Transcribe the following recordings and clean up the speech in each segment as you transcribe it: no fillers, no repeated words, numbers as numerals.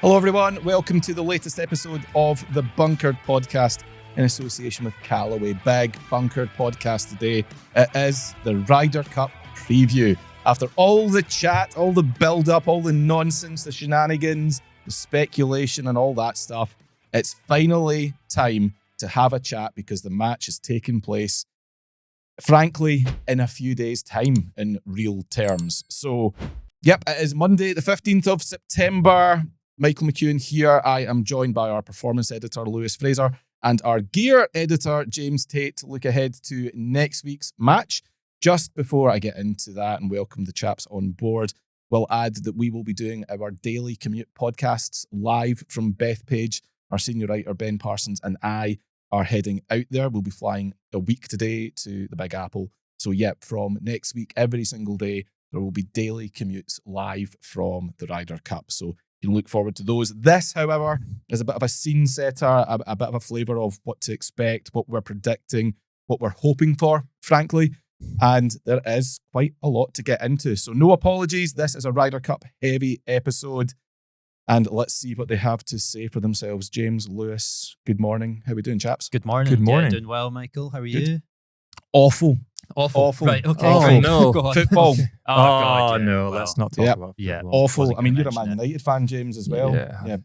Hello everyone, welcome to the latest episode of the Bunkered Podcast in association with Callaway. Big Bunkered Podcast today. It is the Ryder Cup preview. After all the chat, all the build-up, all the nonsense, the shenanigans, the speculation and all that stuff, it's finally time to have a chat because the match is taking place, frankly, in a few days' time in real terms. So, yep, it is Monday, the 15th of September. Michael McEwen here. I am joined by our performance editor, Lewis Fraser, and our gear editor, James Tate, to look ahead to next week's match. Just before I get into that and welcome the chaps on board, we'll add that we will be doing our daily commute podcasts live from Bethpage. Our senior writer, Ben Parsons, and I are heading out there. We'll be flying a week today to the Big Apple. So, yep, from next week, every single day, there will be daily commutes live from the Ryder Cup. So, you can look forward to those. This, however, is a bit of a scene setter, a bit of a flavour of what to expect, what we're predicting, what we're hoping for, frankly. And there is quite a lot to get into. So no apologies. This is a Ryder Cup heavy episode. And let's see what they have to say for themselves. James, Lewis, good morning. How are we doing, chaps? Good morning. Good morning. Yeah, doing well, Michael. How are you? Awful. Right, okay. Awful. No. Go on. Football. God, yeah. No, Well, let's not talk Yep. about Yeah. football. Awful. Wasn't I mean, gonna you're a Man mention United fan, James, as well. Yeah.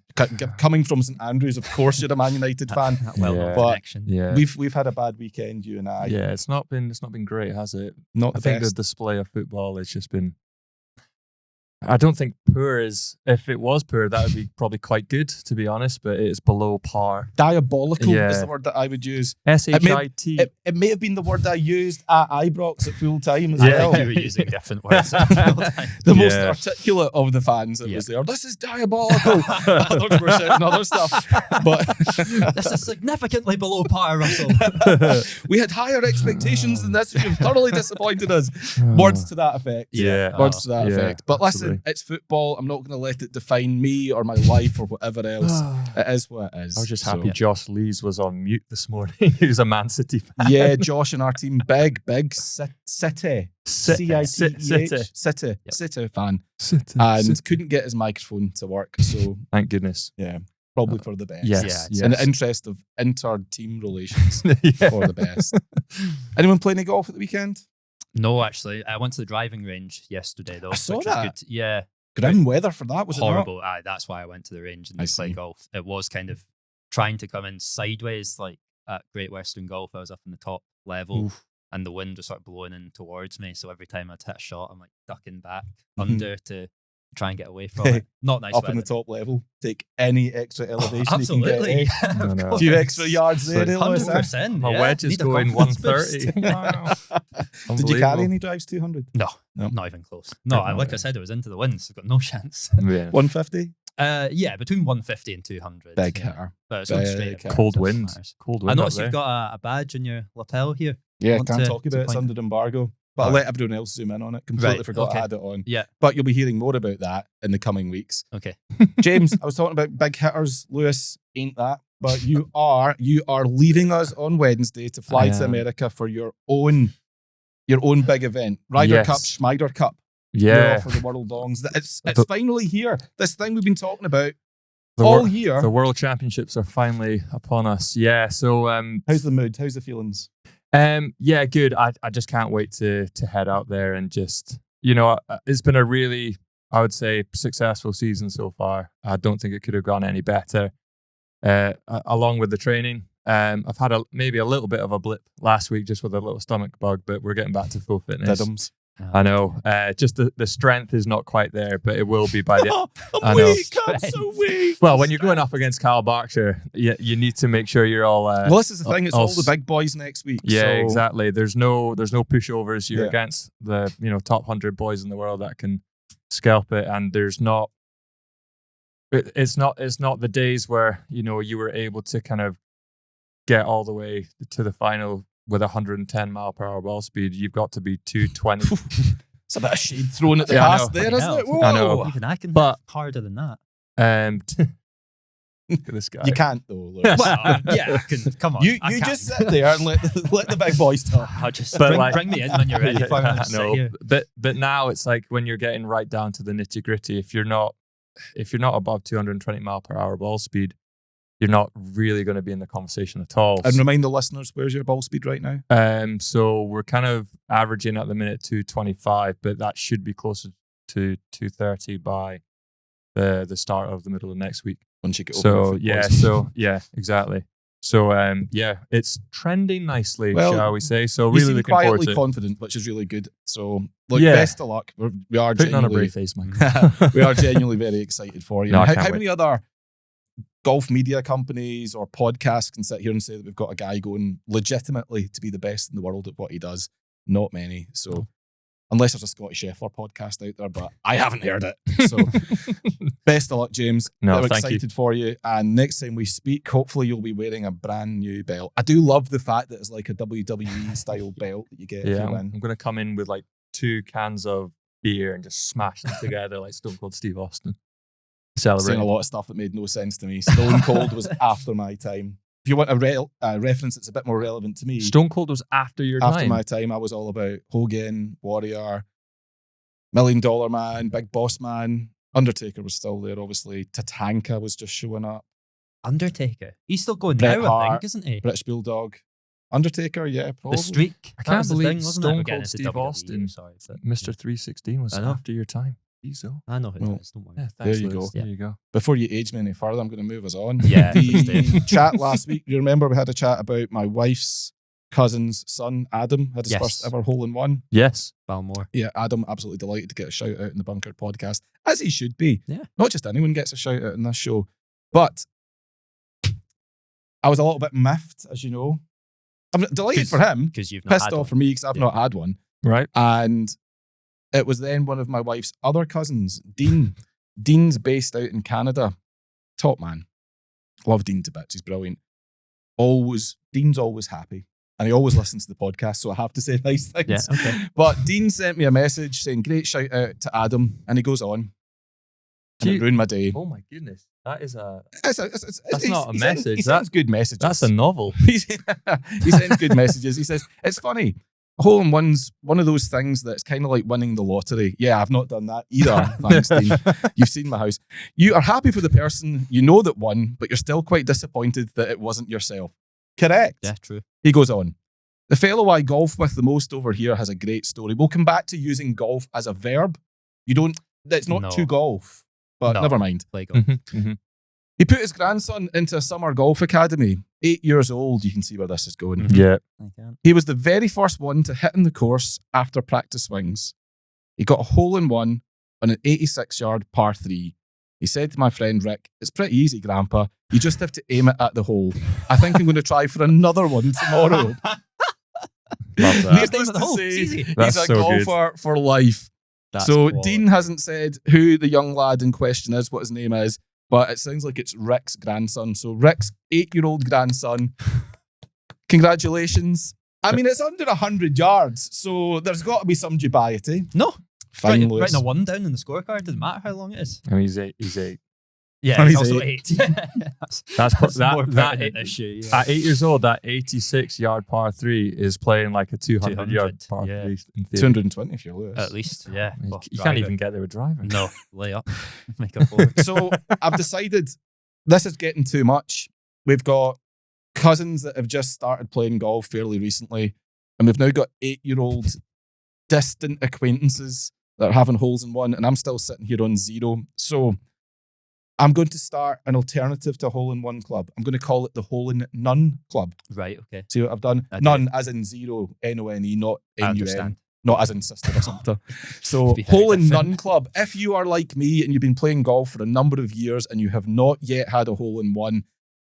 Coming from St Andrews, of course, you're a Man United fan. Well, Yeah. But connection. Yeah. We've had a bad weekend, you and I. Yeah, it's not been great, has it? Not I the think best. the display of football has just been. I don't think poor is. If it was poor, that would be probably quite good, to be honest. But it's below par. Diabolical Yeah. is the word that I would use. SHIT. It may have been the word I used at Ibrox at full time as I well. think you were using different words. The most Yeah. articulate of the fans that Yeah. was there. This is diabolical. Others were shouting other stuff. But This is significantly below par, Russell. we had higher expectations than this. You've thoroughly disappointed us. Words to that effect. Yeah. Words to that Yeah, effect. But listen, absolutely. it's football. I'm not going to let it define me or my life or whatever else. It is what it is. I was just So, happy Josh Lees was on mute this morning. He was a Man City fan. Yeah, Josh and our team, big City. City. City fan. City. And couldn't get his microphone to work. So, Thank goodness. yeah, probably for the best. Yes. Yeah, In the interest of inter-team relations, Yeah. for the best. Anyone playing any golf at the weekend? No, actually. I went to the driving range yesterday, though. I saw which was that. good. Yeah. Grim weather for that, was Horrible. Aye, that's why I went to the range and I play see. golf. It was kind of trying to come in sideways, like at Great Western Golf. I was up in the top level. Oof. And the wind was sort of blowing in towards me. So every time I'd hit a shot, I'm like ducking back Mhm. under to try and get away from it. Not nice Up in the weather. top level, take any extra elevation you can Absolutely. get. No, no. A few extra yards there, Like Lewis, huh? 100%. My yeah. wedge is Need a going confidence boost. 130. Did you carry any drives 200? No, No. not even close. No, No, like I yeah. said, it was into the wind, so I've got no chance. Yeah. 150? Yeah, between 150 and 200. Big yeah. hitter. But it's going Big straight. hitter. across, Cold doesn't wind. matter. Cold I wind. noticed up you've there. got a badge on your lapel here. Yeah, Want can't to- talk to about it. It's point- under embargo. But I'll Oh. let everyone else zoom in on it. Completely Right, forgot okay. I had it on. Yeah. But you'll be hearing more about that in the coming weeks. Okay. James, I was talking about big hitters. Lewis ain't that. But you are leaving us on Wednesday to fly I to am. America for your own big event. Ryder Yes. Cup, Schmider Cup. You're Yeah. off for the World Longs. It's The- finally here. This thing we've been talking about The all wor- year. The World Championships are finally upon us. Yeah. So How's the mood? How's the feelings? yeah, good. I just can't wait to head out there and just, it's been a really, I would say, successful season so far. I don't think it could have gone any better. Along with the training, I've had maybe a little bit of a blip last week just with a little stomach bug, but we're getting back to full fitness. Diddums. I know. Just the strength is not quite there, but it will be by the. I'm I know. weak. I'm so weak. Well, when you're going up against Kyle Berkshire, you need to make sure you're all. Well, this is the thing. It's all I'll the big boys next week. Yeah, so exactly. There's no pushovers. You're Yeah. against the top 100 boys in the world that can scalp it, and there's not. It's not the days where you were able to kind of get all the way to the final with 110 mile per hour ball speed. You've got to be 220. It's a bit of shade thrown at the Yeah, I past know. there, isn't it? Whoa. I know. Even I can But- hit harder than that. Look at this guy. You can't though. Lewis. Well, yeah, I can. Come on. You I can. just sit there and let the big boys talk. I'll just But bring, like- bring me in when you're ready for me. I'll just sit no, here. but now it's like when you're getting right down to the nitty gritty. If you're not if you're not above 220 mile per hour ball speed, you're not really going to be in the conversation at all. And remind the listeners, where's your ball speed right now? So we're kind of averaging at the minute 225, but that should be closer to 230 by the start of the middle of next week. Once you get over exactly. So it's trending nicely, shall we say? So you really seem looking forward quietly to it. confident, which is really good. So best of luck. We are putting on a genuinely brave face, Mike. we are genuinely very excited for you. No, how many other golf media companies or podcasts can sit here and say that we've got a guy going legitimately to be the best in the world at what he does? Not many. So unless there's a Scotty Scheffler podcast out there, but I haven't heard it. So best of luck, James. No, I'm thank excited you. for you. And next time we speak, hopefully you'll be wearing a brand new belt. I do love the fact that it's like a WWE style belt that you get if you win. I'm going to come in with like 2 cans of beer and just smash them together like Stone Cold Steve Austin. Celebrate. Saying a lot of stuff that made no sense to me. Stone Cold was after my time. If you want a reference that's a bit more relevant to me, Stone Cold was after your time. After my time, I was all about Hogan, Warrior, $1 Million Man, Big Boss Man. Undertaker was still there, obviously. Tatanka was just showing up. Undertaker? He's still going Bret now, I Hart, think, isn't he? British Bulldog. Undertaker, yeah, probably. The streak. I can't believe wasn't Stone it? Cold Steve Austin, Sorry, Mr. 316 was I know. after your time. Diesel. I know who it is, don't worry. Yeah, thanks, There you Lewis. go. There you go. Before you age me any further, I'm going to move us on. Yeah, please The do. chat last week, you remember we had a chat about my wife's cousin's son, Adam, had his Yes. first ever hole-in-one. Yes. Balmore. Yeah, Adam, absolutely delighted to get a shout out in the Bunker podcast, as he should be. Yeah. Not just anyone gets a shout out in this show. But I was a little bit miffed, as you know. I'm delighted for him. Because you've not Pissed had off one. for me because I've not had one. Right. And it was then one of my wife's other cousins, Dean. Dean's based out in Canada. Top man. Love Dean to bits. He's brilliant. Dean's always happy. And he always listens to the podcast, so I have to say nice things. Yeah, okay. But Dean sent me a message saying, great shout out to Adam. And he goes on. And it ruined my day. Oh my goodness. That is That's not a message. He sends good messages. that's a novel. He sends good messages. He says, it's funny. Hole-in-one's one of those things that's kind of like winning the lottery. Yeah, I've not done that either. Thanks, Dean. You've seen my house. You are happy for the person you know that won, but you're still quite disappointed that it wasn't yourself. Correct. Yeah, true. He goes on. The fellow I golf with the most over here has a great story. We'll come back to using golf as a verb. That's not No. to golf, but No. never mind. Play golf. He put his grandson into a summer golf academy. 8 years old. You can see where this is going. Yeah. I can't. He was the very first one to hit in the course after practice swings. He got a hole-in-one on an 86-yard par 3. He said to my friend Rick, it's pretty easy, Grandpa. You just have to aim it at the hole. I think I'm going to try for another one tomorrow. Love that. Needless to It's say, easy. That's he's a so good. golfer for life. That's So quality. Dean hasn't said who the young lad in question is, what his name is, but it sounds like it's Rick's grandson. So Rick's 8-year-old grandson, congratulations. I mean, it's under 100 yards, so there's got to be some dubiety. No. Fine, Lewis. Writing a 1 down in the scorecard doesn't matter how long it is. I mean, he's eight. Yeah, Oh, it's he's also 8. 8. That's more that pertinent issue. Yeah. at 8 years old, that 86-yard par 3 is playing like a 200-yard par 3. yeah. In theory. 220 if you're Lewis. At least, yeah. You, Well, you drive can't it. even get there with driving. No, lay up. Make up for it. So I've decided this is getting too much. We've got cousins that have just started playing golf fairly recently, and we've now got 8-year-old distant acquaintances that are having holes in one, and I'm still sitting here on 0. So I'm going to start an alternative to hole-in-one club. I'm going to call it the hole-in-none club. Right, okay. See what I've done? I do. None as in 0, N-O-N-E, not I N-U-N. understand. Not as in sister or something. So, Be very hole in different. none club. If you are like me and you've been playing golf for a number of years and you have not yet had a hole in one,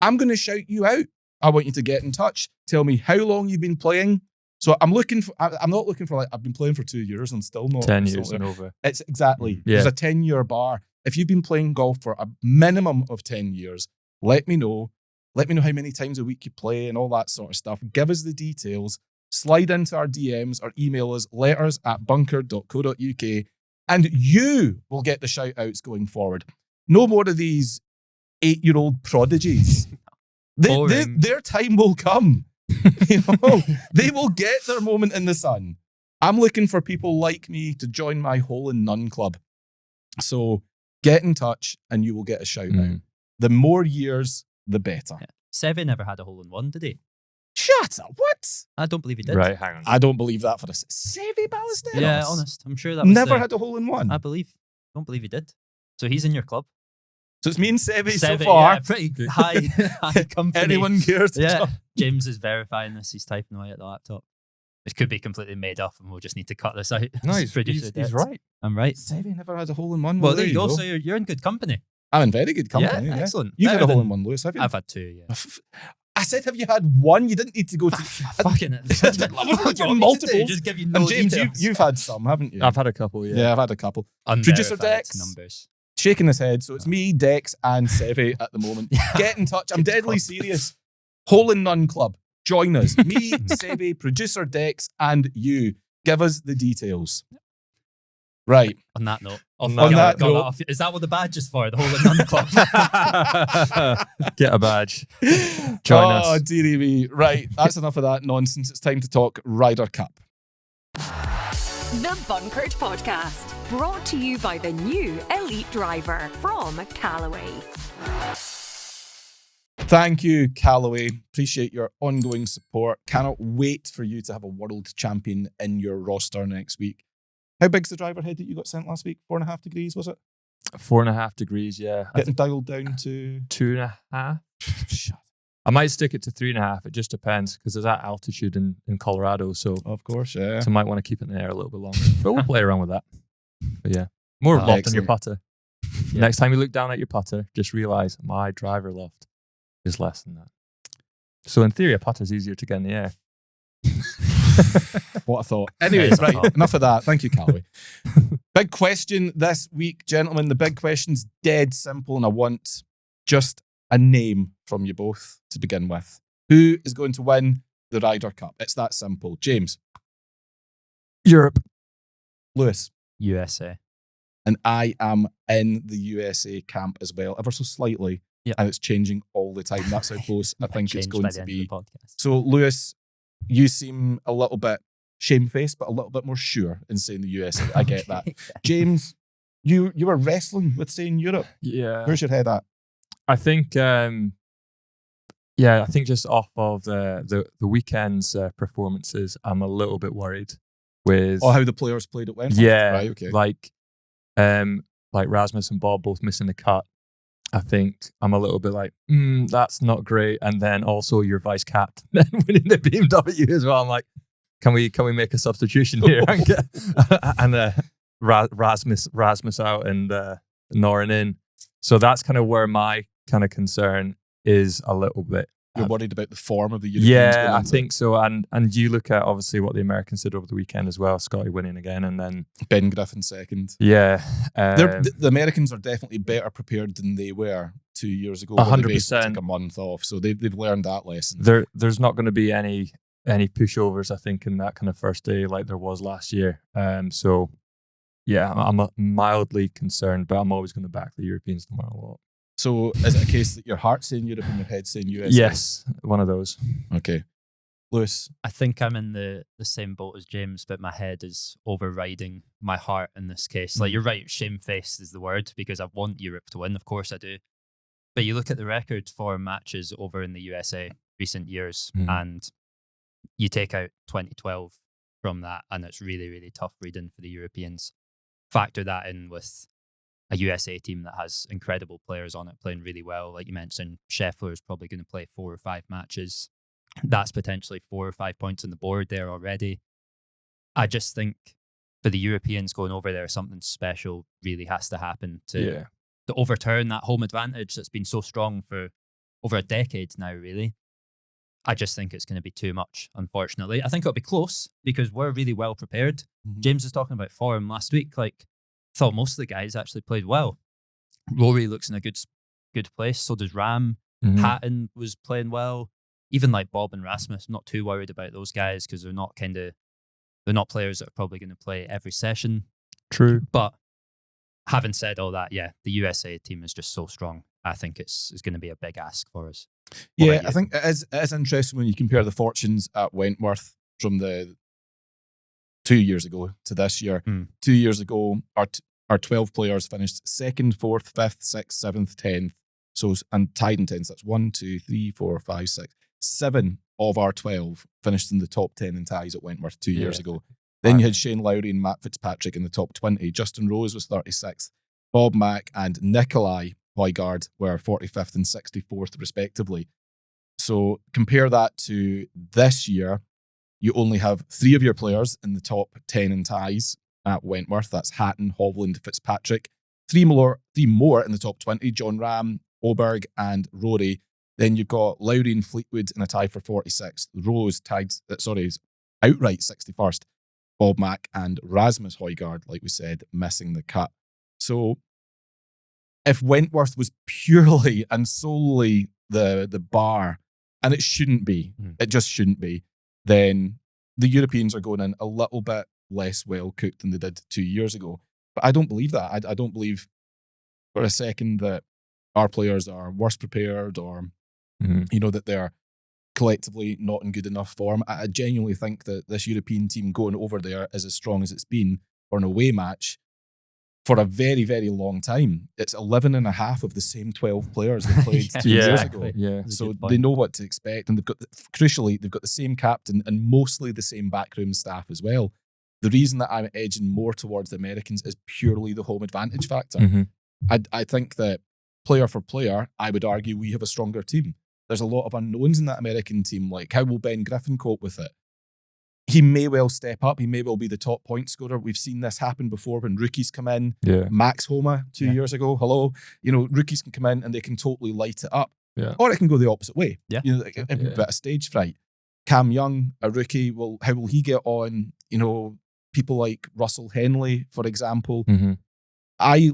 I'm going to shout you out. I want you to get in touch. Tell me how long you've been playing. So I'm not looking for like, I've been playing for 2 years and still not. 10 still years there. and over. It's exactly. Yeah. There's a 10-year bar. If you've been playing golf for a minimum of 10 years, let me know. Let me know how many times a week you play and all that sort of stuff. Give us the details. Slide into our DMs or email us letters@bunker.co.uk and you will get the shout outs going forward. No more of these 8-year-old prodigies. Their time will come. You know, they will get their moment in the sun. I'm looking for people like me to join my hole in none club. So Get in touch and you will get a shout out. The more years, the better. Yeah. Seve never had a hole-in-one, did he? Shut up. What? I don't believe he did. Right, hang on. I don't believe that for us. Seve Ballesteros? Yeah, honest. I'm sure that was never had a hole-in-one. don't believe he did. So he's in your club. So it's me and Seve so far. Yeah, pretty high company. Anyone cares? Yeah. James is verifying this. He's typing away at the laptop. It could be completely made up and we'll just need to cut this out. No, he's right. I'm right. Seve never had a hole-in-one. Well, there you go. So you're in good company. I'm in very good company. Yeah, excellent. You've Better had a than- hole-in-one, Lewis, have you? I've had 2, yeah. I said, have you had one? You didn't need to go to... Fucking it. multiple. Just give you And no James, details. you've had some, haven't you? I've had a couple, yeah. Yeah, I've had a couple. Producer Unverified Dex. numbers. Shaking his head. So it's me, Dex, and Seve at the moment. Get in touch. I'm deadly serious. Hole in None Club. Join us. Me, Seve, producer Dex, and you. Give us the details. Right. On that note. Is that what the badge is for? The Hole in None Club? Get a badge. Join us. Oh, dearie me. Right. That's enough of that nonsense. It's time to talk Ryder Cup. The Bunkered Podcast, brought to you by the new Elite Driver from Callaway. Thank you, Callaway. Appreciate your ongoing support. Cannot wait for you to have a world champion in your roster next week. How big's the driver head that you got sent last week? 4.5 degrees, was it? 4.5 degrees, yeah. Getting dialed down to 2.5. Shut. I might stick it to 3.5. It just depends because there's that altitude in Colorado. So Of course, yeah. I might want to keep it in the air a little bit longer. But we'll play around with that. But yeah, more loft on your excellent. putter. Yeah. Next time you look down at your putter, just realize my driver loft is less than that. So in theory, a putter's easier to get in the air. What a thought. Anyway, It's a right, thought. enough of that. Thank you, Callaway. Big question this week, gentlemen. The big question's dead simple, and I want just a name from you both to begin with. Who is going to win the Ryder Cup? It's that simple. James. Europe. Lewis. USA. And I am in the USA camp as well, ever so slightly. Yep. And it's changing all the time. That's how close I think it's Changed going by to the end be. of the podcast. So, Lewis, you seem a little bit shamefaced, but a little bit more sure in saying the USA. I get that. James, you were wrestling with saying Europe. Yeah. Where's your head at? I think, I think just off of the weekend's performances, I'm a little bit worried with How the players played at Wentworth? yeah, Right, okay. like Rasmus and Bob both missing the cut. I think I'm a little bit like, that's not great. And then also your vice captain winning the BMW as well. I'm like, can we make a substitution here and get Rasmus out and Noren in? So that's kind of where my kind of concern is a little bit. You're worried about the form of the Europeans? Yeah, I think so. And you look at obviously what the Americans did over the weekend as well. Scotty winning again, and then Ben Griffin second. yeah, The Americans are definitely better prepared than they were 2 years ago. where they basically 100%. took a month off, so they've learned that lesson. there's not going to be any pushovers, I think, in that kind of first day like there was last year. So yeah, I'm mildly concerned, but I'm always going to back the Europeans no matter what. So is it a case that your heart's saying Europe and your head's saying USA? Yes, one of those. Okay. Lewis. I think I'm in the same boat as James, but my head is overriding my heart in this case. Like, you're right, shamefaced is the word, because I want Europe to win. Of course I do. But you look at the record for matches over in the USA recent years, and you take out 2012 from that, and it's really, really tough reading for the Europeans. Factor that in with a USA team that has incredible players on it playing really well. Like you mentioned, Scheffler is probably going to play 4 or 5 matches. That's potentially 4 or 5 points on the board there already. I just think for the Europeans going over there, something special really has to happen to overturn that home advantage that's been so strong for over a decade now, really. I just think it's going to be too much, unfortunately. I think it'll be close because we're really well prepared. James was talking about form last week. Like, I thought most of the guys actually played well. Rory looks in a good place. So does Ram. Hatton was playing well. Even like Bob and Rasmus, I'm not too worried about those guys because they're not players that are probably going to play every session. True. But having said all that, yeah, the USA team is just so strong. I think it's going to be a big ask for us. Yeah, I think it is interesting when you compare the fortunes at Wentworth from the 2 years ago to this year. 2 years ago, or our 12 players finished 2nd, 4th, 5th, 6th, 7th, 10th. So, and tied in 10th. That's 1, 2, 3, 4, 5, 6. 7 of our 12 finished in the top 10 in ties at Wentworth 2 years ago. Then you had Shane Lowry and Matt Fitzpatrick in the top 20. Justin Rose was 36th. Bob Mack and Nikolai Højgaard were 45th and 64th, respectively. So compare that to this year. You only have 3 of your players in the top 10 in ties at Wentworth. That's Hatton, Hovland, Fitzpatrick. 3 more in the top 20. John Ram, Oberg, and Rory. Then you've got Lowry and Fleetwood in a tie for 46th. Rose outright 61st. Bob Mack and Rasmus Højgaard, like we said, missing the cut. So if Wentworth was purely and solely the bar, and it shouldn't be, it just shouldn't be, then the Europeans are going in a little bit less well cooked than they did 2 years ago. But I don't believe that. I don't believe for a second that our players are worse prepared or, that they're collectively not in good enough form. I genuinely think that this European team going over there is as strong as it's been for an away match for a very, very long time. It's 11 and a half of the same 12 players that played 2 years ago. Yeah. So they know what to expect. And crucially, they've got the same captain and mostly the same backroom staff as well. The reason that I'm edging more towards the Americans is purely the home advantage factor. I think that player for player, I would argue we have a stronger team. There's a lot of unknowns in that American team. Like, how will Ben Griffin cope with it? He may well step up. He may well be the top point scorer. We've seen this happen before when rookies come in. Yeah. Max Homa 2 years ago. Hello. Rookies can come in and they can totally light it up. Yeah. Or it can go the opposite way. Yeah. A bit of stage fright. Cam Young, a rookie, how will he get on? People like Russell Henley, for example. I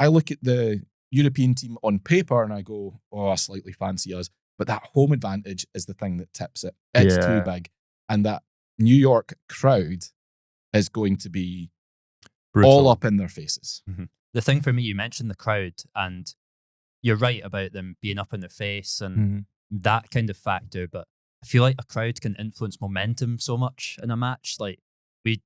look at the European team on paper and I go, I slightly fancy us. But that home advantage is the thing that tips it. It's too big. And that New York crowd is going to be brutal. All up in their faces. The thing for me, you mentioned the crowd, and you're right about them being up in their face and that kind of factor. But I feel like a crowd can influence momentum so much in a match. Like, we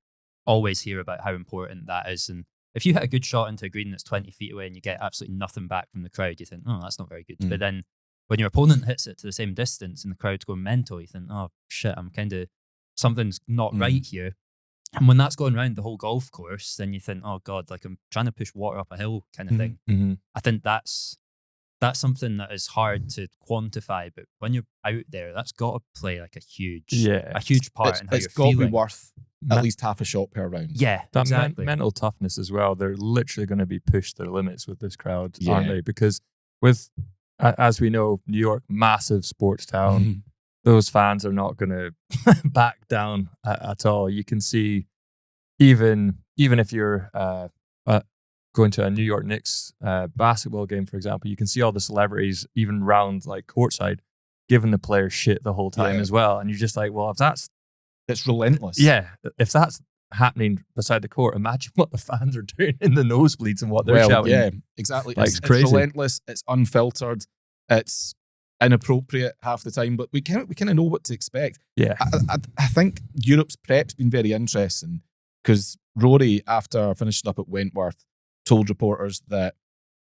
always hear about how important that is. And if you hit a good shot into a green that's 20 feet away and you get absolutely nothing back from the crowd, you think, oh, that's not very good. But then when your opponent hits it to the same distance and the crowd's going mental, you think, oh, shit, something's not right here. And when that's going around the whole golf course, then you think, oh, God, like I'm trying to push water up a hill kind of thing. I think that's something that is hard to quantify. But when you're out there, that's got to play like a huge part in how you're feeling. It's got to be worth at least half a shot per round. Yeah, that exactly. Mental toughness as well. They're literally going to be pushed to their limits with this crowd, aren't they? Because with, as we know, New York, massive sports town, those fans are not going to back down at all. You can see, even if you're going to a New York Knicks basketball game, for example, you can see all the celebrities, even round like courtside, giving the players shit the whole time as well. And you're just like, well, it's relentless. Yeah, if that's happening beside the court, imagine what the fans are doing in the nosebleeds and what they're shouting. Yeah, exactly. Like, it's crazy. Relentless. It's unfiltered. It's inappropriate half the time, but we kind of know what to expect. Yeah, I think Europe's prep's been very interesting because Rory, after finishing up at Wentworth, told reporters that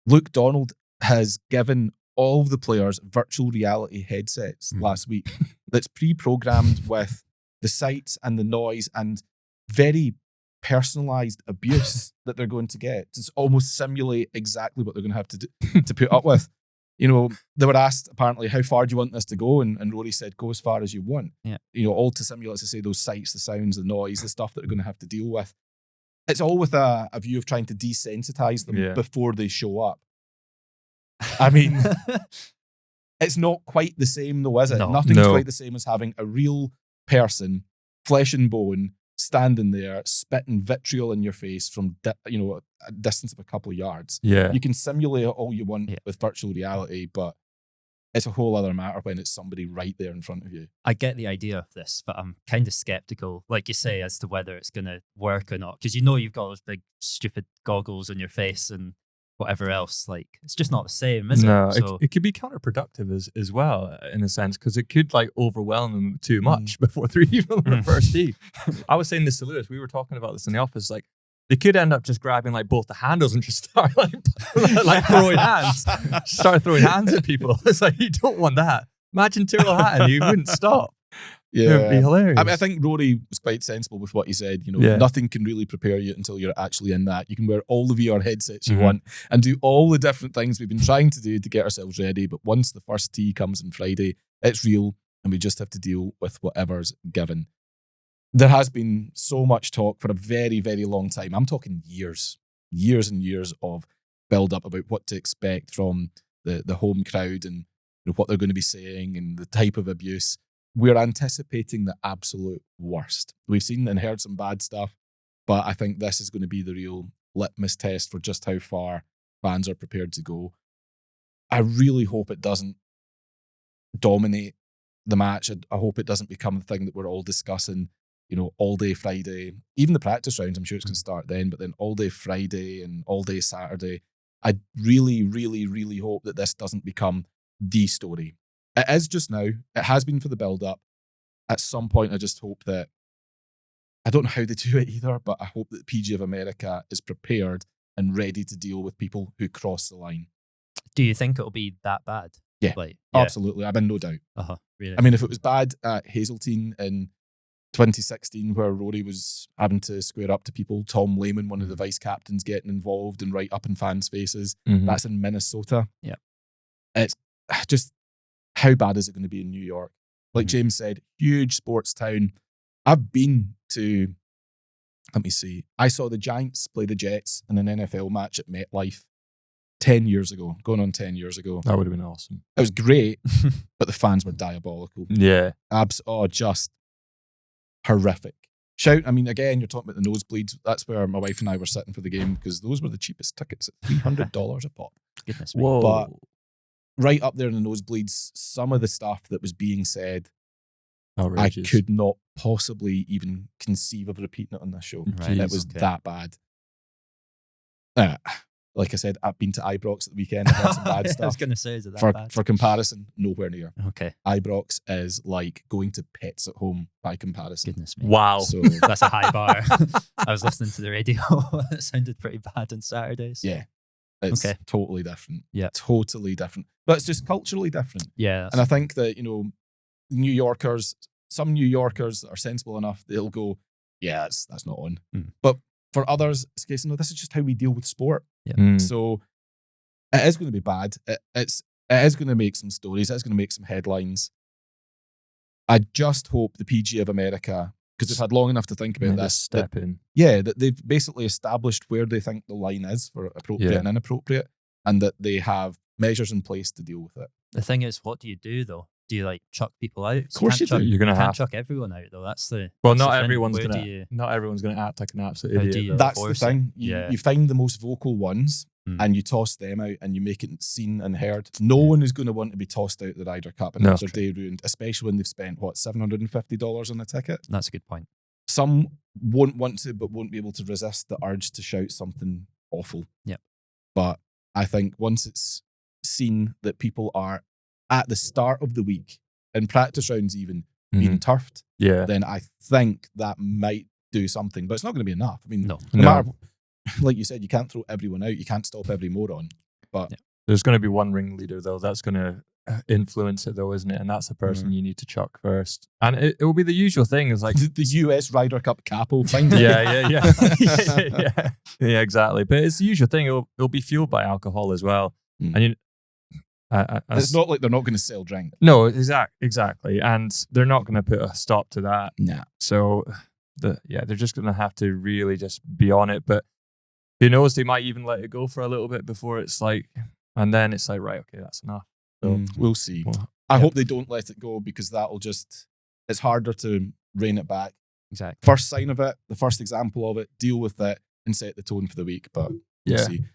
Luke Donald has given all of the players virtual reality headsets last week that's pre-programmed with the sights and the noise and very personalized abuse that they're going to get to almost simulate exactly what they're going to have to do to put up with. They were asked apparently, how far do you want this to go? And Rory said, go as far as you want. Yeah. All to simulate, to say, those sights, the sounds, the noise, the stuff that they're going to have to deal with. It's all with a view of trying to desensitize them before they show up. I mean, it's not quite the same though, is it? Nothing's quite the same as having a real person, flesh and bone, standing there, spitting vitriol in your face from a distance of a couple of yards. Yeah. You can simulate all you want with virtual reality, but it's a whole other matter when it's somebody right there in front of you. I get the idea of this, but I'm kind of skeptical, like you say, as to whether it's going to work or not. Because you've got those big, stupid goggles on your face and whatever else. Like, it's just not the same, is it? No, So, it could be counterproductive as well, in a sense, because it could like overwhelm them too much before they're even on the first tee. I was saying this to Lewis. We were talking about this in the office. Like, they could end up just grabbing like both the handles and just start like throwing hands. Start throwing hands at people. It's like, you don't want that. Imagine Tyrrell Hatton, you wouldn't stop. Yeah. It'd be hilarious. I mean, I think Rory was quite sensible with what he said. Nothing can really prepare you until you're actually in that. You can wear all the VR headsets you want and do all the different things we've been trying to do to get ourselves ready. But once the first tee comes on Friday, it's real and we just have to deal with whatever's given. There has been so much talk for a very, very long time. I'm talking years and years of build-up about what to expect from the home crowd and what they're going to be saying and the type of abuse. We're anticipating the absolute worst. We've seen and heard some bad stuff, but I think this is going to be the real litmus test for just how far fans are prepared to go. I really hope it doesn't dominate the match. I hope it doesn't become a thing that we're all discussing, all day Friday. Even the practice rounds, I'm sure it's going to start then, but then all day Friday and all day Saturday. I really, really, really hope that this doesn't become the story. It is just now. It has been for the build-up. At some point, I just hope that, I don't know how they do it either, but I hope that the PGA of America is prepared and ready to deal with people who cross the line. Do you think it'll be that bad? Yeah, absolutely. I've been no doubt. Really? I mean, if it was bad at Hazeltine in 2016, where Rory was having to square up to people, Tom Lehman, one of the vice captains, getting involved and right up in fans' faces, that's in Minnesota. Yeah. It's just, how bad is it going to be in New York? Like James said, huge sports town. I've been to, let me see, I saw the Giants play the Jets in an NFL match at MetLife 10 years ago, going on 10 years ago. That would have been awesome. It was great, but the fans were diabolical. Yeah. Just horrific. Shout, I mean, again, you're talking about the nosebleeds. That's where my wife and I were sitting for the game because those were the cheapest tickets at $300 a pop. Goodness me. Whoa. But right up there in the nosebleeds, some of the stuff that was being said, outrageous. I could not possibly even conceive of repeating it on this show. Right. It was that bad. Like I said, I've been to Ibrox at the weekend. I heard some bad stuff. I was going to say, is it that bad? For comparison, nowhere near. Okay. Ibrox is like going to pits at home by comparison. Goodness me. Wow. So That's a high bar. I was listening to the radio. It sounded pretty bad on Saturdays. yeah, it's Okay. totally different. Yeah. Totally different. But it's just culturally different. Yeah. And I think that, New Yorkers, some New Yorkers that are sensible enough, they'll go, yeah, that's not on. But for others, it's a case, no, this is just how we deal with sport. Yeah. So it is going to be bad. It is going to make some stories. It is going to make some headlines. I just hope the PGA of America, because they've had long enough to think about this, step in. Yeah, that they've basically established where they think the line is for appropriate and inappropriate, and that they have measures in place to deal with it. The thing is, what do you do though? Do you like chuck people out? Of course you do. You're gonna have chuck everyone out though. That's the well, that's not the thing. everyone's Where gonna do you- not everyone's gonna act like an absolute How do idiot. you- though. That's the force it. thing. Yeah. You find the most vocal ones and you toss them out and you make it seen and heard. No one is going to want to be tossed out of the Ryder Cup and have their day ruined, especially when they've spent, $750 on a ticket? That's a good point. Some won't want to, but won't be able to resist the urge to shout something awful. Yeah. But I think once it's seen that people are at the start of the week, in practice rounds even, being turfed, then I think that might do something. But it's not going to be enough. I mean, No. no matter, like you said, you can't throw everyone out. You can't stop every moron. But There's going to be one ringleader though. That's going to influence it though, isn't it? And that's the person you need to chuck first. And it will be the usual thing. Is like the US Ryder Cup capo find it. Yeah, exactly. But it's the usual thing. It'll be fueled by alcohol as well. And it's not like they're not going to sell drink. No, exactly. And they're not going to put a stop to that. Nah. So they're just going to have to really just be on it. But who knows? They might even let it go for a little bit before it's like, and then it's like, right, okay, that's enough. So we'll see. I hope they don't let it go because that'll just, it's harder to rein it back. Exactly. First sign of it, the first example of it, deal with it and set the tone for the week. But we'll see.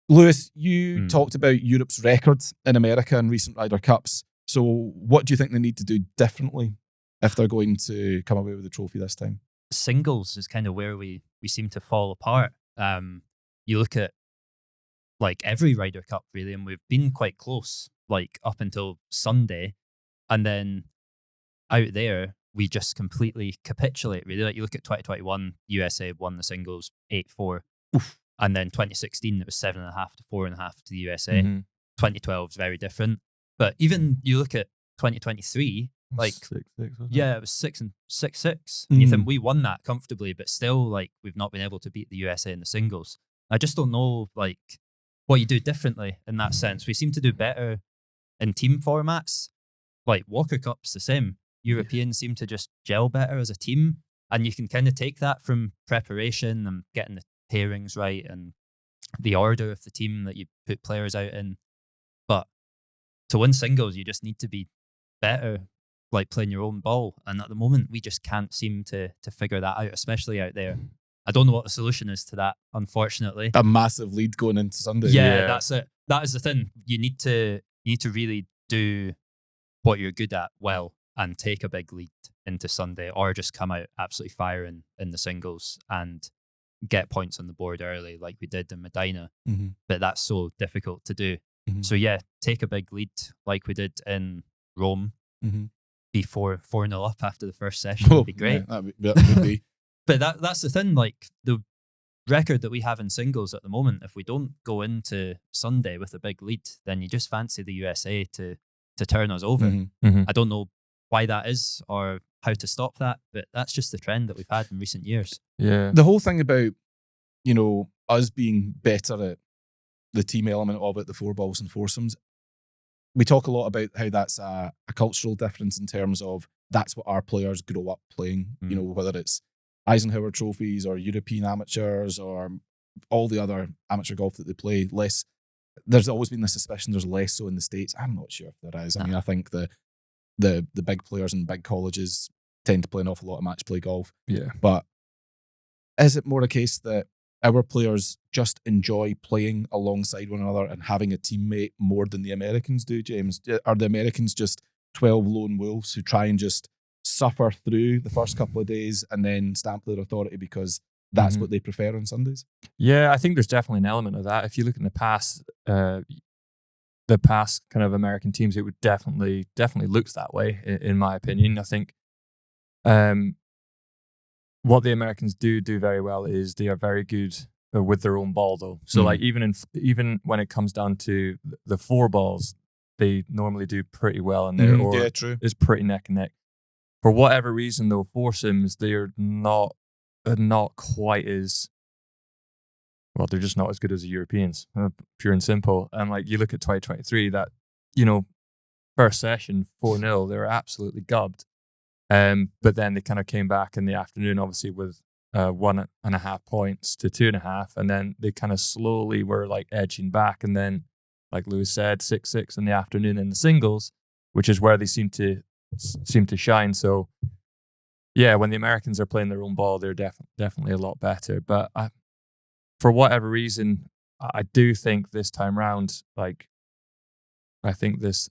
Lewis, you talked about Europe's record in America in recent Ryder Cups. So what do you think they need to do differently if they're going to come away with the trophy this time? Singles is kind of where we seem to fall apart. You look at like every Ryder Cup really, and we've been quite close, like up until Sunday. And then out there, we just completely capitulate, really. Like, you look at 2021, USA won the singles 8-4. And then 2016, it was 7.5 to 4.5 to the USA. 2012 is very different. But even you look at 2023, like, 6-6, wasn't it? yeah, it was 6-6. And you think we won that comfortably, but still, like, we've not been able to beat the USA in the singles. I just don't know, like, what you do differently in that sense. We seem to do better in team formats. Like, Walker Cup's the same. Europeans seem to just gel better as a team. And you can kind of take that from preparation and getting the pairings right and the order of the team that you put players out in. But to win singles, you just need to be better, like playing your own ball. And at the moment, we just can't seem to figure that out, especially out there. I don't know what the solution is to that, unfortunately. A massive lead going into Sunday. Yeah, that's it. That is the thing. You need to really do what you're good at well and take a big lead into Sunday, or just come out absolutely firing in the singles and get points on the board early like we did in Medina. But that's so difficult to do. So yeah, take a big lead like we did in Rome. Be 4-0 up after the first session would be great. Yeah, that would be. But that's the thing, like, the record that we have in singles at the moment, if we don't go into Sunday with a big lead, then you just fancy the USA to turn us over. I don't know why that is or how to stop that, but that's just the trend that we've had in recent years. Yeah. The whole thing about, you know, us being better at the team element of it, the four balls and foursomes, we talk a lot about how that's a cultural difference in terms of that's what our players grow up playing, you know, whether it's Eisenhower trophies or European amateurs or all the other amateur golf that they play. There's always been the suspicion there's less so in the States. I'm not sure if there is. I mean, I think the big players in big colleges tend to play an awful lot of match play golf. Yeah. But is it more a case that our players just enjoy playing alongside one another and having a teammate more than the Americans do, James? Are the Americans just 12 lone wolves who try and just suffer through the first couple of days and then stamp their authority because that's what they prefer on Sundays? Yeah, I think there's definitely an element of that. If you look in the past kind of American teams, it would definitely looks that way, in my opinion. I think what the Americans do very well is they are very good with their own ball, though. So like even when it comes down to the four balls, they normally do pretty well, and yeah, true. It's pretty neck and neck. For whatever reason, though, foursomes, they're not quite as well. They're just not as good as the Europeans, pure and simple. And like you look at 2023, that, you know, first session 4-0, they were absolutely gubbed. But then they kind of came back in the afternoon, obviously with 1.5 points to 2.5, and then they kind of slowly were like edging back. And then, like Lewis said, 6-6 in the afternoon in the singles, which is where they seem to shine. So yeah, when the Americans are playing their own ball, they're definitely a lot better. But for whatever reason, I do think this time round, like, I think this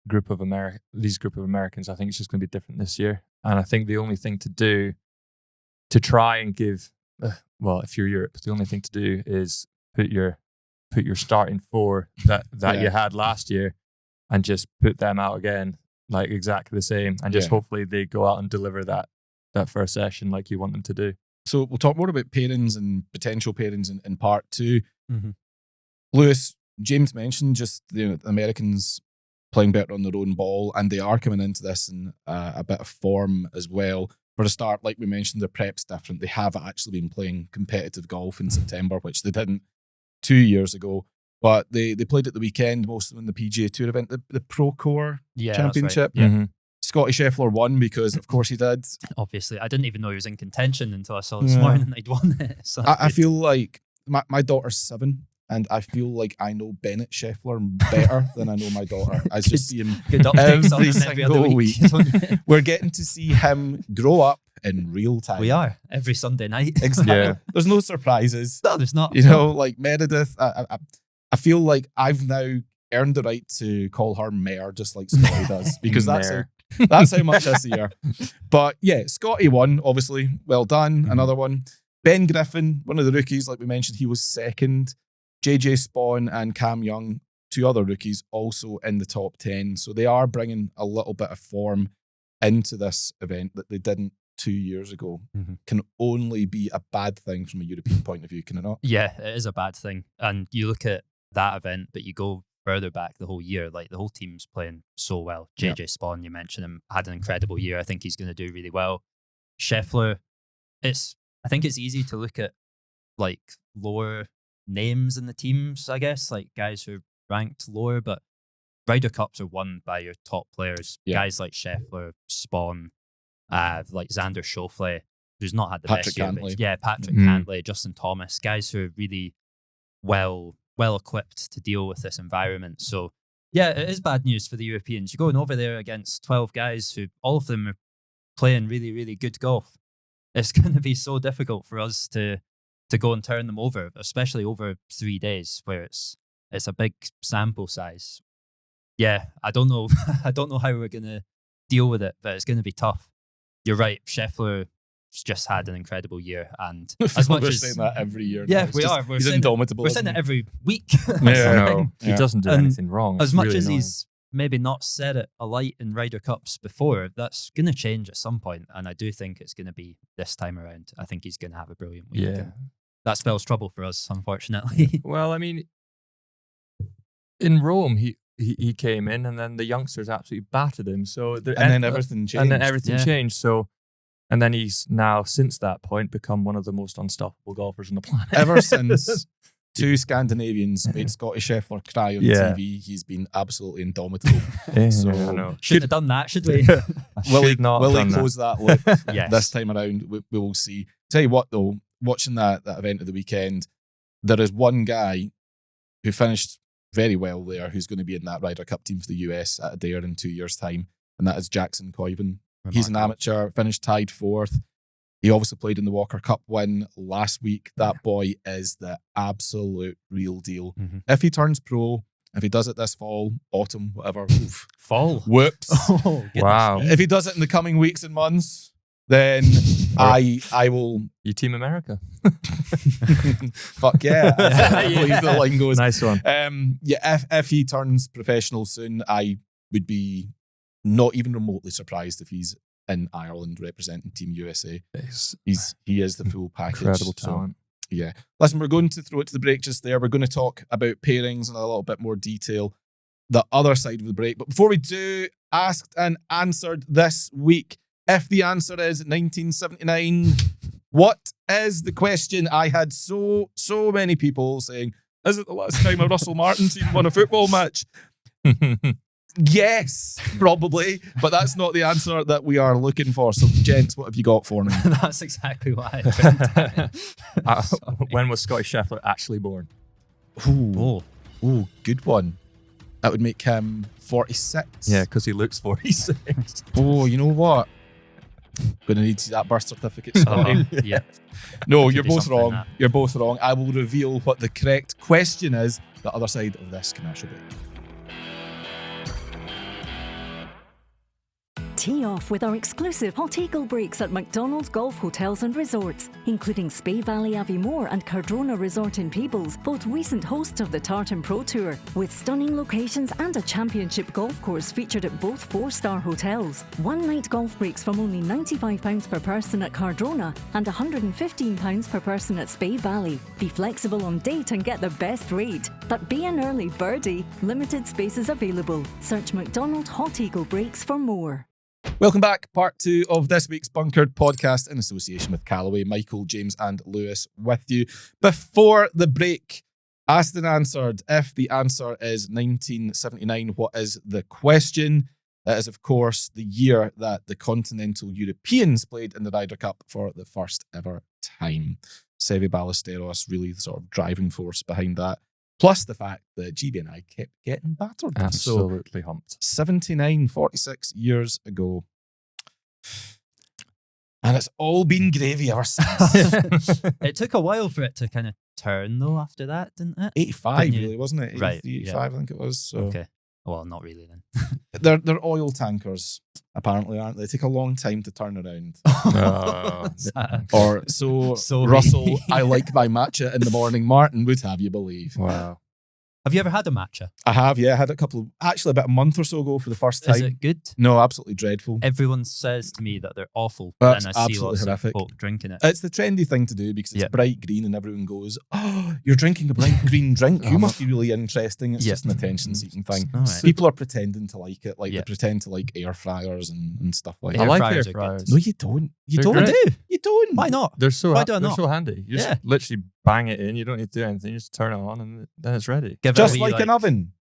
group of Americans, I think it's just going to be different this year. And I think the only thing to do to try and give, well, if you're Europe, the only thing to do is put your starting four that you had last year and just put them out again, like exactly the same, and just hopefully they go out and deliver that first session like you want them to do. So we'll talk more about pairings and potential pairings in part two. Lewis, James mentioned just the Americans playing better on their own ball, and they are coming into this in a bit of form as well. For a start, like we mentioned, their prep's different. They have actually been playing competitive golf in September, which they didn't 2 years ago. But they played at the weekend, most of them in the PGA Tour event, the Pro Core Championship. Right. Yeah. Scotty Scheffler won because, of course, he did. Obviously, I didn't even know he was in contention until I saw this morning I'd won it. So I feel like my daughter's 7, and I feel like I know Bennett Scheffler better than I know my daughter. I just see him every single week. We're getting to see him grow up in real time. We are every Sunday night. Exactly. Yeah. There's no surprises. No, there's not. You know, like Meredith, I feel like I've now earned the right to call her Mare, just like Scotty does, because that's how much I see her. But yeah, Scotty won, obviously. Well done. Another one. Ben Griffin, one of the rookies, like we mentioned, he was second. JJ Spawn and Cam Young, 2 other rookies, also in the top 10. So they are bringing a little bit of form. into this event that they didn't 2 years ago can only be a bad thing from a European point of view, can it not? Yeah, it is a bad thing. And you look at that event, but you go further back the whole year, like the whole team's playing so well. JJ Spawn, you mentioned him, had an incredible year. I think he's going to do really well. Scheffler, I think it's easy to look at like lower names in the teams, I guess, like guys who are ranked lower, but Ryder Cups are won by your top players. Yeah. Guys like Scheffler, Spawn, like Xander Schauffele, who's not had the Patrick best year. Cantlay. Yeah, Patrick Cantlay, Justin Thomas, guys who are really well equipped to deal with this environment. So yeah, it is bad news for the Europeans. You're going over there against 12 guys who all of them are playing really, really good golf. It's going to be so difficult for us to go and turn them over, especially over 3 days where it's a big sample size. Yeah, I don't know. I don't know how we're going to deal with it, but it's going to be tough. You're right. Scheffler just had an incredible year, and as much we're as saying that every year. Yeah, now. we are. He's indomitable. We're saying it every week. He doesn't do anything wrong. As It's much really as annoying. he's maybe not set it alight in Ryder Cups before, that's going to change at some point, and I do think it's going to be this time around. I think he's going to have a brilliant week. Yeah. That spells trouble for us, unfortunately. Well, I mean, in Rome, he came in, and then the youngsters absolutely battered him. So then everything changed. And then everything Yeah. changed. So, and then he's now, since that point, become one of the most unstoppable golfers on the planet. Ever since two Scandinavians made Scotty Scheffler cry on Yeah. TV, he's been absolutely indomitable. Yeah, So- I know. Shouldn't have done that, should we? Will he not will have he done close that loop Yes. this time around? We will see. Tell you what, though, watching that event of the weekend, there is one guy who finished very well there who's going to be in that Ryder Cup team for the US at Adair in 2 years' time, and that is Jackson Coyven. He's an amateur, finished tied 4th. He obviously played in the Walker Cup win last week. That boy is the absolute real deal. Mhm. If he turns pro, if he does it this fall, autumn, whatever, oof, Fall. whoops. Oh, goodness. Wow. If he does it in the coming weeks and months, then I will You Team America. fuck yeah. I believe the line goes. Nice one. If he turns professional soon, I would be not even remotely surprised if he's in Ireland representing Team USA. He is the full package. Incredible So, talent. yeah. Listen, we're going to throw it to the break just there. We're going to talk about pairings in a little bit more detail, the other side of the break. But before we do, asked and answered this week. If the answer is 1979, what is the question? I had so many people saying, is it the last time a Russell Martin team won a football match? Yes, probably, but that's not the answer that we are looking for. So, gents, what have you got for me? That's exactly what I did. When was Scotty Scheffler actually born? Ooh, good one. That would make him 46. Yeah, because he looks 46. Oh, you know what? Gonna need to see that birth certificate. Sorry. Yeah. No, Could you're be both something wrong. like You're both wrong. I will reveal what the correct question is the other side of this commercial break. Tee off with our exclusive Hot Eagle breaks at McDonald's Golf Hotels and Resorts, including Spey Valley Aviemore and Cardrona Resort in Peebles, both recent hosts of the Tartan Pro Tour, with stunning locations and a championship golf course featured at both 4-star hotels. One-night golf breaks from only £95 per person at Cardrona and £115 per person at Spey Valley. Be flexible on date and get the best rate. But be an early birdie. Limited spaces available. Search McDonald Hot Eagle breaks for more. Welcome back. Part 2 of this week's Bunkered podcast in association with Callaway. Michael, James and Lewis with you. Before the break, asked and answered. If the answer is 1979, what is the question? It is, of course, the year that the continental Europeans played in the Ryder Cup for the first ever time. Seve Ballesteros really the sort of driving force behind that. Plus the fact that GB and I kept getting battered. Absolutely humped. 46 years ago. And it's all been gravy ever since. It took a while for it to kind of turn, though, after that, didn't it? 85, Didn't you- really, wasn't it? 83, Right, 85, yeah. I think it was. So Okay. Well, not really then. they're oil tankers, apparently, aren't they? They take a long time to turn around. Or so Sorry. Russell, I like my matcha in the morning, Martin would have you believe. Wow. Have you ever had a matcha? I have, yeah. I had a couple, actually about a month or so ago for the first time. Is it good? No, absolutely dreadful. Everyone says to me that they're awful, but That's then I see absolutely lots horrific. of folk drinking it. It's the trendy thing to do because it's Yeah. bright green and everyone goes, "Oh, you're drinking a bright green drink. You must be really interesting." It's Yeah. just an attention-seeking thing. All right. People are pretending to like it, like Yeah. they pretend to like air fryers and stuff like I that. like fryers air are good. fryers. No, you don't. You They're don't. I great. do. You don't. Why not? They're so Why do I they're not? so handy. You just Yeah. literally bang it in. You don't need to do anything. You just turn it on and then it's ready. Give it Just a wee, like an oven.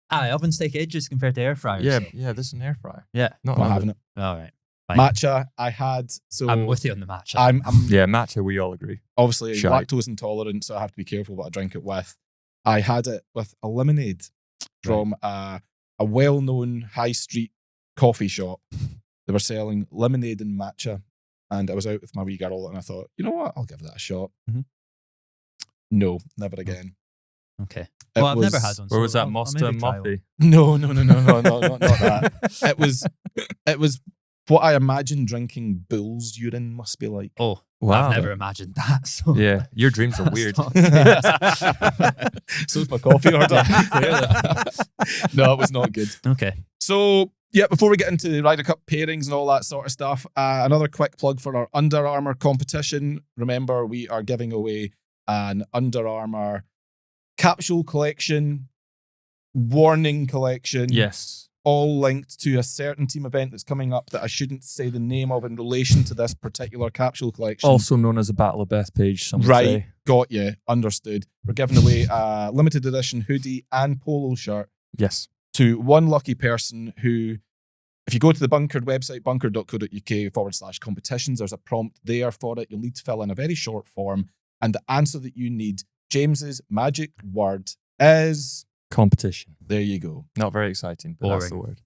Ovens take ages compared to air fryers. Yeah, so- yeah. This is an air fryer. Yeah. Not Not an having oven. it. All right. Fine. Matcha, I had. So I'm with you on the matcha. I'm Yeah, matcha. We all agree. obviously Shite. lactose intolerant, so I have to be careful what I drink it with. I had it with a lemonade from a well-known high street coffee shop. They were selling lemonade and matcha, and I was out with my wee girl, and I thought, you know what, I'll give that a shot. Mhm. No, never again. Okay. It Well, I've never was- had one. Where so was that I'll Monster maybe try one. Muffy? No, not that. It was what I imagine drinking bull's urine must be like. Oh, Wow. I've never imagined that. So Yeah, your dreams are weird. So's my coffee order. No, it was not good. Okay. So, yeah, before we get into the Ryder Cup pairings and all that sort of stuff, another quick plug for our Under Armour competition. Remember, we are giving away an Under Armour capsule collection, warning collection, Yes. all linked to a certain team event that's coming up that I shouldn't say the name of in relation to this particular capsule collection. Also known as a Battle of Bethpage. Some would Right, say. got you, understood. We're giving away a limited edition hoodie and polo shirt Yes. to one lucky person who, if you go to the Bunkered website, bunker.co.uk/competitions, there's a prompt there for it. You'll need to fill in a very short form, and the answer that you need, James's magic word is, Competition. there you go. Not very exciting, but that's the word.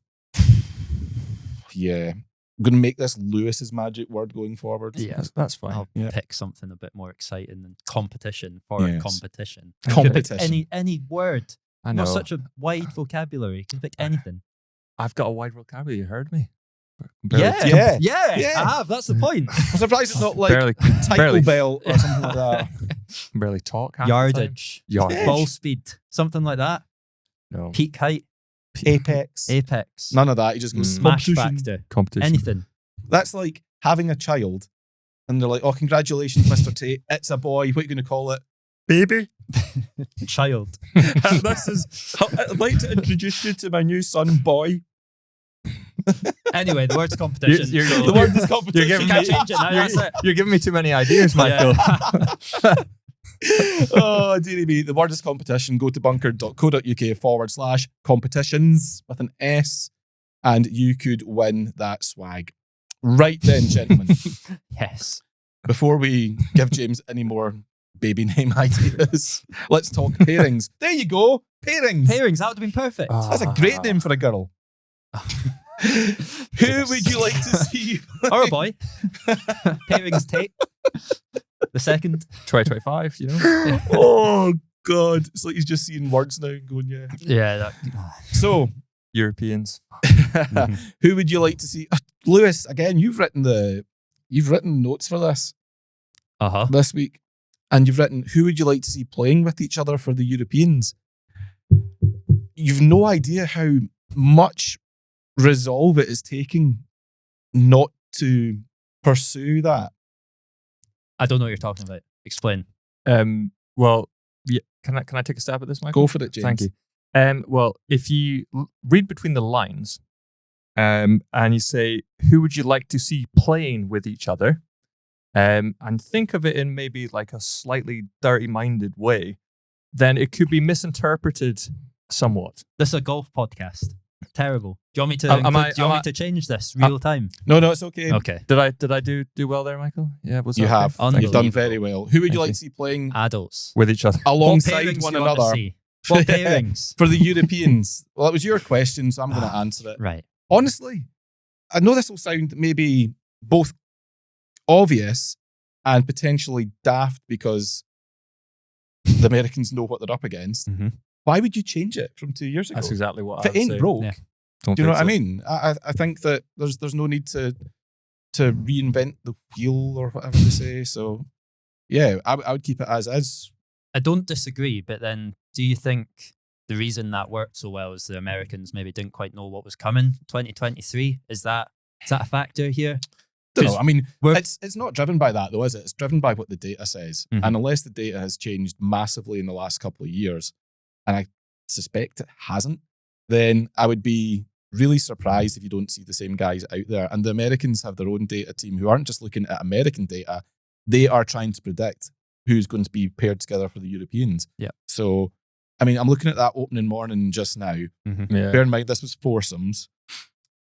Yeah. I'm going to make this Lewis's magic word going forward. Yeah. That's fine. I'll Yeah. pick something a bit more exciting than competition for Yes. a competition. Competition. You could pick any word. I know. Not such a wide vocabulary. You can pick anything. I've got a wide vocabulary. You heard me. Yeah. Yeah. I have. That's the point. I'm surprised it's not like barely, title barely, bell or something like that. barely talk. half the time. Yardage. Yardage. Ball speed. Something like that. No. Peak height. Apex. Apex. None of that. He just goes, Smash competition. factor. Competition. Anything. That's like having a child and they're like, oh, congratulations, Mr. Tate. It's a boy. What are you going to call it? Baby. Child. This is, I'd like to introduce you to my new son, Boy. Anyway, the word's competition. You're- so- The word is competition. You're giving Can't me, change it now, that's it. you're giving me too many ideas, Michael. Oh, dearie me. The word is competition. Go to bunker.co.uk/competitions with an S and you could win that swag. Right then, gentlemen, Yes. before we give James any more baby name ideas, let's talk pairings. There you go. Pairings. Pairings, that would have been perfect. That's a great name for a girl. Who would you like to see? Or a boy. Pairings Tate. The second. 2025, you know? Oh, God. It's like he's just seeing words now and going, yeah. Yeah. That, So, Europeans. who would you like to see? Lewis, again, you've written notes for this this week. And you've written, who would you like to see playing with each other for the Europeans? You've no idea how much resolve it is taking not to pursue that. I don't know what you're talking about. Explain. Well, yeah, can I take a stab at this, Michael? Go for it, James. Thank you. Well, if you read between the lines, and you say, who would you like to see playing with each other? And think of it in maybe like a slightly dirty-minded way, then it could be misinterpreted somewhat. This is a golf podcast. Terrible. Do you want me to? Am do I- you want me to change this real time? No, it's okay. Okay. Did I do well there, Michael? Yeah, was You that okay? have. Unbelievable. You've done very well. Who would you Thank like you. to see playing Adults. With each other. alongside What pairings one do you want to another see? What pairings? for the Europeans? Well, it was your question, so I'm going to answer it. Right. Honestly, I know this will sound maybe both obvious and potentially daft because the Americans know what they're up against. Mhm. Why would you change it from 2 years ago? That's exactly what If I it would ain't say. broke, Yeah. Don't do you know think what I so. mean? I think that there's no need to reinvent the wheel or whatever they say. So, yeah, I would keep it as is. I don't disagree, but then do you think the reason that worked so well is the Americans maybe didn't quite know what was coming 2023. Is that a factor here? Don't know. I mean, it's not driven by that though, is it? It's driven by what the data says. Mhm. And unless the data has changed massively in the last couple of years, and I suspect it hasn't, then I would be really surprised if you don't see the same guys out there. And the Americans have their own data team who aren't just looking at American data. They are trying to predict who's going to be paired together for the Europeans. Yeah. So, I mean, I'm looking at that opening morning just now. Yeah. Bear in mind, this was foursomes.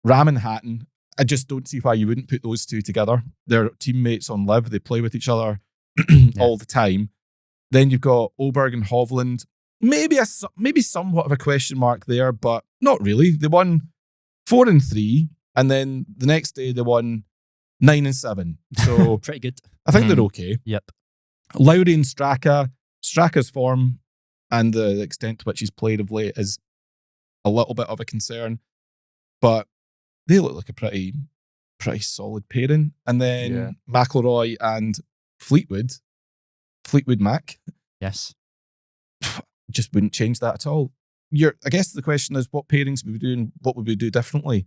Ram and Hatton, I just don't see why you wouldn't put those two together. They're teammates on Live. They play with each other all the time. Then you've got Oberg and Hovland. Maybe somewhat of a question mark there, but not really. They won 4 and 3, and then the next day they won 9 and 7. So Pretty good. I think they're okay. Yep. Lowry and Straka's form and the extent to which he's played of late is a little bit of a concern, but they look like a pretty solid pairing. And then McIlroy and Fleetwood Mac. Yes. Just wouldn't change that at all. I guess the question is, what pairings would we do and what would we do differently?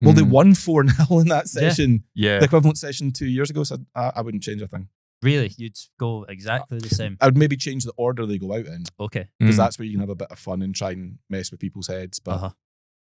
Well, they won 4-0 in that session, the equivalent session 2 years ago, so I wouldn't change a thing. Really? You'd go exactly the same? I would maybe change the order they go out in. Okay. Because that's where you can have a bit of fun and try and mess with people's heads. But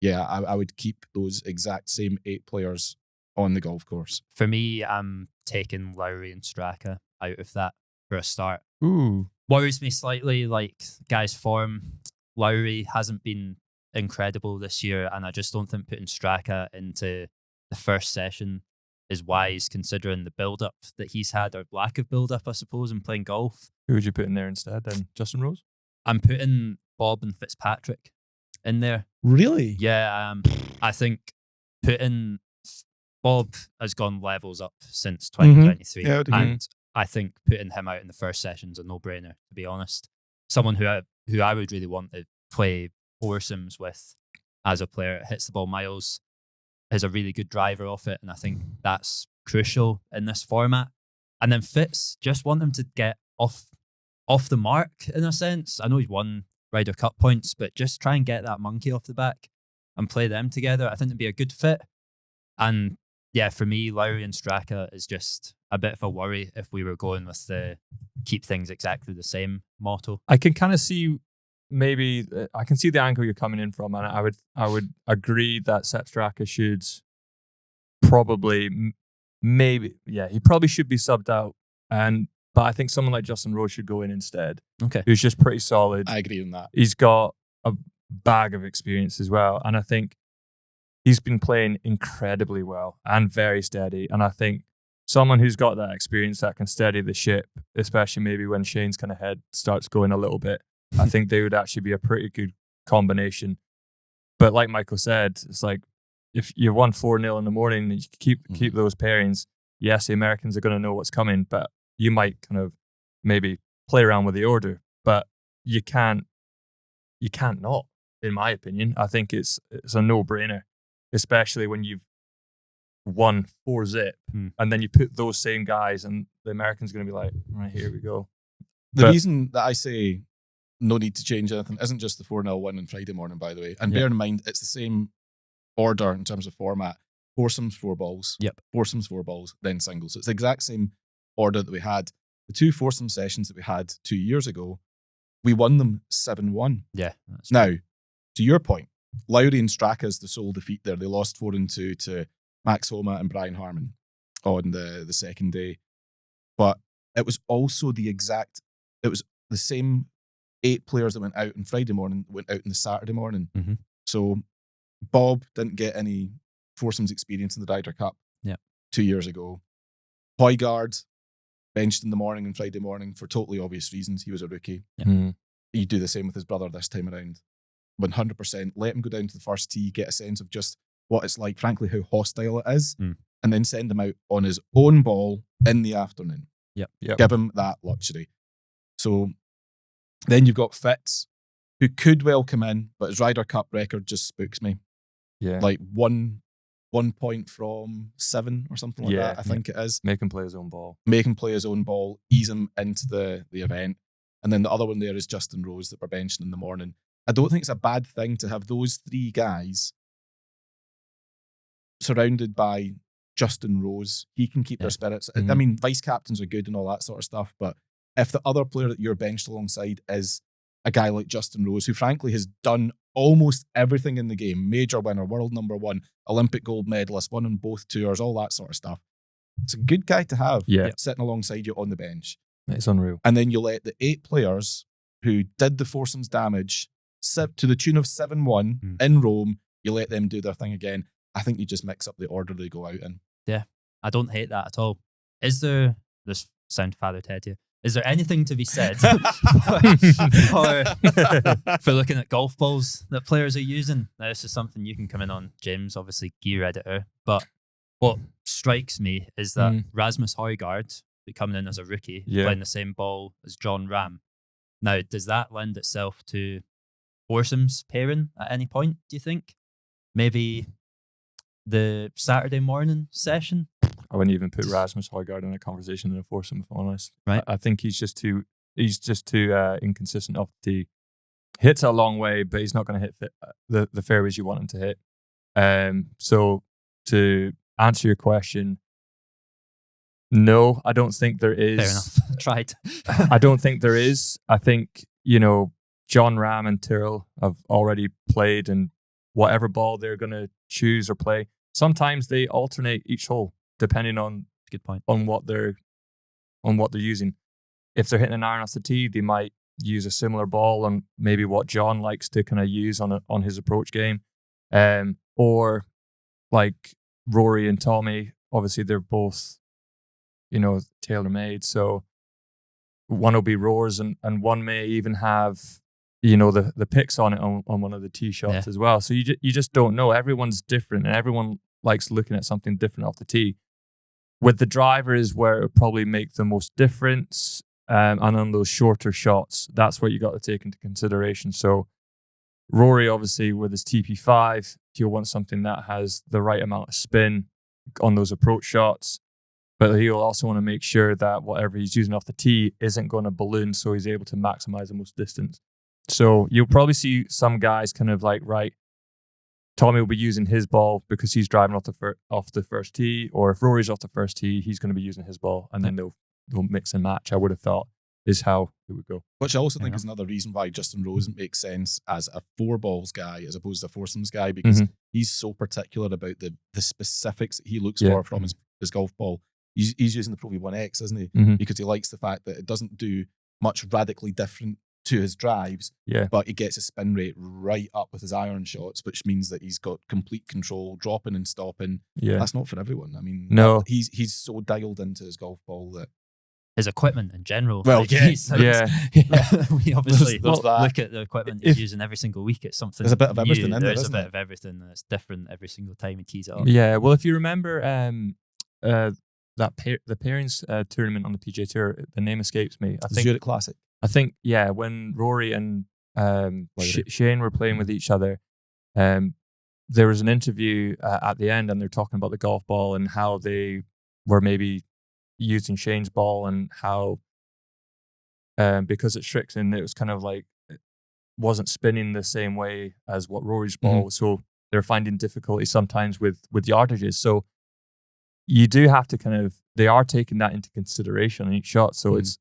yeah, I would keep those exact same 8 players on the golf course. For me, I'm taking Lowry and Straka out of that for a start. Ooh. Worries me slightly, like guys' form. Lowry hasn't been incredible this year, and I just don't think putting Straka into the first session is wise, considering the build-up that he's had, or lack of build-up, I suppose, in playing golf. Who would you put in there instead then? Justin Rose? I'm putting Bob and Fitzpatrick in there. Really? Yeah, I think putting Bob has gone levels up since 2023. Yeah, and I think putting him out in the first session is a no-brainer, to be honest. Someone who I would really want to play foursomes with as a player. It hits the ball miles, is a really good driver off it, and I think that's crucial in this format. And then Fitz, just want him to get off the mark in a sense. I know he's won Ryder Cup points, but just try and get that monkey off the back and play them together. I think it'd be a good fit. And yeah, for me, Lowry and Straka is just a bit of a worry if we were going with the keep things exactly the same motto. I can kind of see I can see the angle you're coming in from, and I would agree that Sepp Straka should probably he probably should be subbed out, but I think someone like Justin Rose should go in instead. Okay, who's just pretty solid. I agree on that. He's got a bag of experience as well, and I think he's been playing incredibly well and very steady. And I think someone who's got that experience that can steady the ship, especially maybe when Shane's kind of head starts going a little bit, I think they would actually be a pretty good combination. But like Michael said, it's like if you won 4-0 in the morning and you keep those pairings, yes, the Americans are going to know what's coming, but you might kind of maybe play around with the order. But you can't not, in my opinion. I think it's a no-brainer, especially when you've won 4-0 and then you put those same guys and the Americans are going to be like, right, here we go. The reason that I say no need to change anything isn't just the 4-0 win on Friday morning, by the way. And bear in mind, it's the same order in terms of format. Foursomes, 4 balls. Yep. Foursomes, 4 balls, then singles. So it's the exact same order that we had. The 2 foursome sessions that we had 2 years ago, we won them 7-1. Yeah. Now, to your point, Lowry and Straka is the sole defeat there. They lost 4-2 to Max Homa and Brian Harman on the second day. But it was also the same 8 players that went out on Friday morning went out on the Saturday morning. Mm-hmm. So Bob didn't get any foursomes experience in the Ryder Cup 2 years ago. Højgaard benched in the morning and Friday morning for totally obvious reasons. He was a rookie. Yeah. You do the same with his brother this time around. 100%. Let him go down to the first tee, get a sense of just what it's like, frankly, how hostile it is, and then send him out on his own ball in the afternoon. Yep. Give him that luxury. So then you've got Fitz, who could well come in, but his Ryder Cup record just spooks me. Yeah. Like 1 point from 7 or something like that, I think it is. Make him play his own ball. Make him play his own ball, ease him into the event. And then the other one there is Justin Rose that we're benching in the morning. I don't think it's a bad thing to have those three guys surrounded by Justin Rose. He can keep their spirits. I mean, vice captains are good and all that sort of stuff, but if the other player that you're benched alongside is a guy like Justin Rose, who frankly has done almost everything in the game, major winner, world number one, Olympic gold medalist, won on both tours, all that sort of stuff, it's a good guy to have sitting alongside you on the bench. It's unreal. And then you let the 8 players who did the foursomes damage to the tune of 7-1 in Rome, you let them do their thing again. I think you just mix up the order they go out in. Yeah, I don't hate that at all. Is there, this sound Father Ted here, is there anything to be said for looking at golf balls that players are using? Now, this is something you can come in on, James, obviously gear editor. But what strikes me is that Rasmus Højgaard, coming in as a rookie, playing the same ball as John Ram. Now, does that lend itself to foursomes pairing at any point, do you think? Maybe the Saturday morning session? I wouldn't even put Rasmus Højgaard in a conversation in a foursome, if I'm honest. Right. I think he's just too inconsistent off the tee. Hits a long way, but he's not going to hit the fairways you want him to hit. So to answer your question, no, I don't think there is. Fair enough. Tried. I don't think there is. I think, John Ram and Tyrrell have already played, and whatever ball they're going to choose or play, sometimes they alternate each hole depending on good point on what they're using. If they're hitting an iron off the tee, they might use a similar ball on maybe what John likes to kind of use on his approach game, or like Rory and Tommy. Obviously, they're both tailor made. So one will be Roars, and one may even have the picks on it on one of the tee shots as well. So you just don't know. Everyone's different, and everyone likes looking at something different off the tee. With the driver is where it would probably make the most difference, and on those shorter shots, that's what you got to take into consideration. So Rory, obviously, with his TP5, he'll want something that has the right amount of spin on those approach shots, but he'll also want to make sure that whatever he's using off the tee isn't going to balloon, so he's able to maximize the most distance. So you'll probably see some guys kind of like, right, Tommy will be using his ball because he's driving off the first tee, or if Rory's off the first tee, he's going to be using his ball, and then they'll mix and match. I would have thought is how it would go. Which I also think is another reason why Justin Rose makes sense as a 4-balls guy as opposed to a foursomes guy, because he's so particular about the specifics that he looks for from his golf ball. He's using the Pro V1X, isn't he? Because he likes the fact that it doesn't do much radically different to his drives, but he gets his spin rate right up with his iron shots, which means that he's got complete control, dropping and stopping. That's not for everyone. I mean, no, he's so dialed into his golf ball that his equipment in general. Well, like, we obviously look at the equipment he's using every single week. It's something. There's a bit of everything in there. There's isn't a bit it? of everything that's different every single time he tees it up. Yeah, well, if you remember the pairings tournament on the PGA Tour, the name escapes me. I think Zurich Classic. I think, when Rory and Shane were playing with each other, there was an interview at the end, and they're talking about the golf ball and how they were maybe using Shane's ball, and how because it's Strixon, it was kind of like it wasn't spinning the same way as what Rory's ball was. So they're finding difficulty sometimes with yardages. So you do have to they are taking that into consideration on each shot. So it's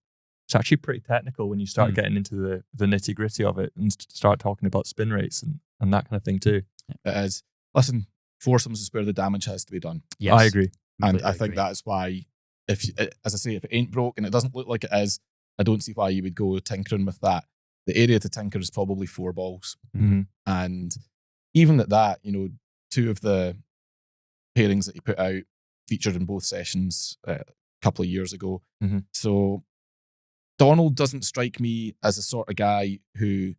actually pretty technical when you start getting into the nitty gritty of it and start talking about spin rates and that kind of thing too. It is. Listen, foursomes is where the damage has to be done. Yes. I agree. And I think that's why, if it ain't broke and it doesn't look like it is, I don't see why you would go tinkering with that. The area to tinker is probably 4 balls. And even at that, 2 of the pairings that he put out featured in both sessions a couple of years ago. So Donald doesn't strike me as a sort of guy who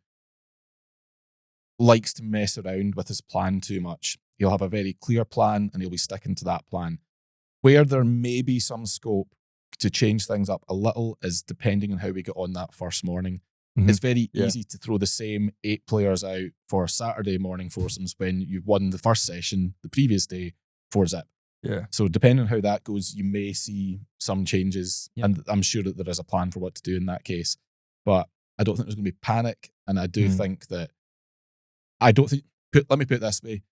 likes to mess around with his plan too much. He'll have a very clear plan and he'll be sticking to that plan. Where there may be some scope to change things up a little is depending on how we get on that first morning. It's very easy to throw the same 8 players out for Saturday morning foursomes when you won the first session the previous day 4-zip. So depending on how that goes, you may see some changes, and I'm sure that there is a plan for what to do in that case. But I don't think there's going to be panic, and I do think that I don't think. Let me put it this way: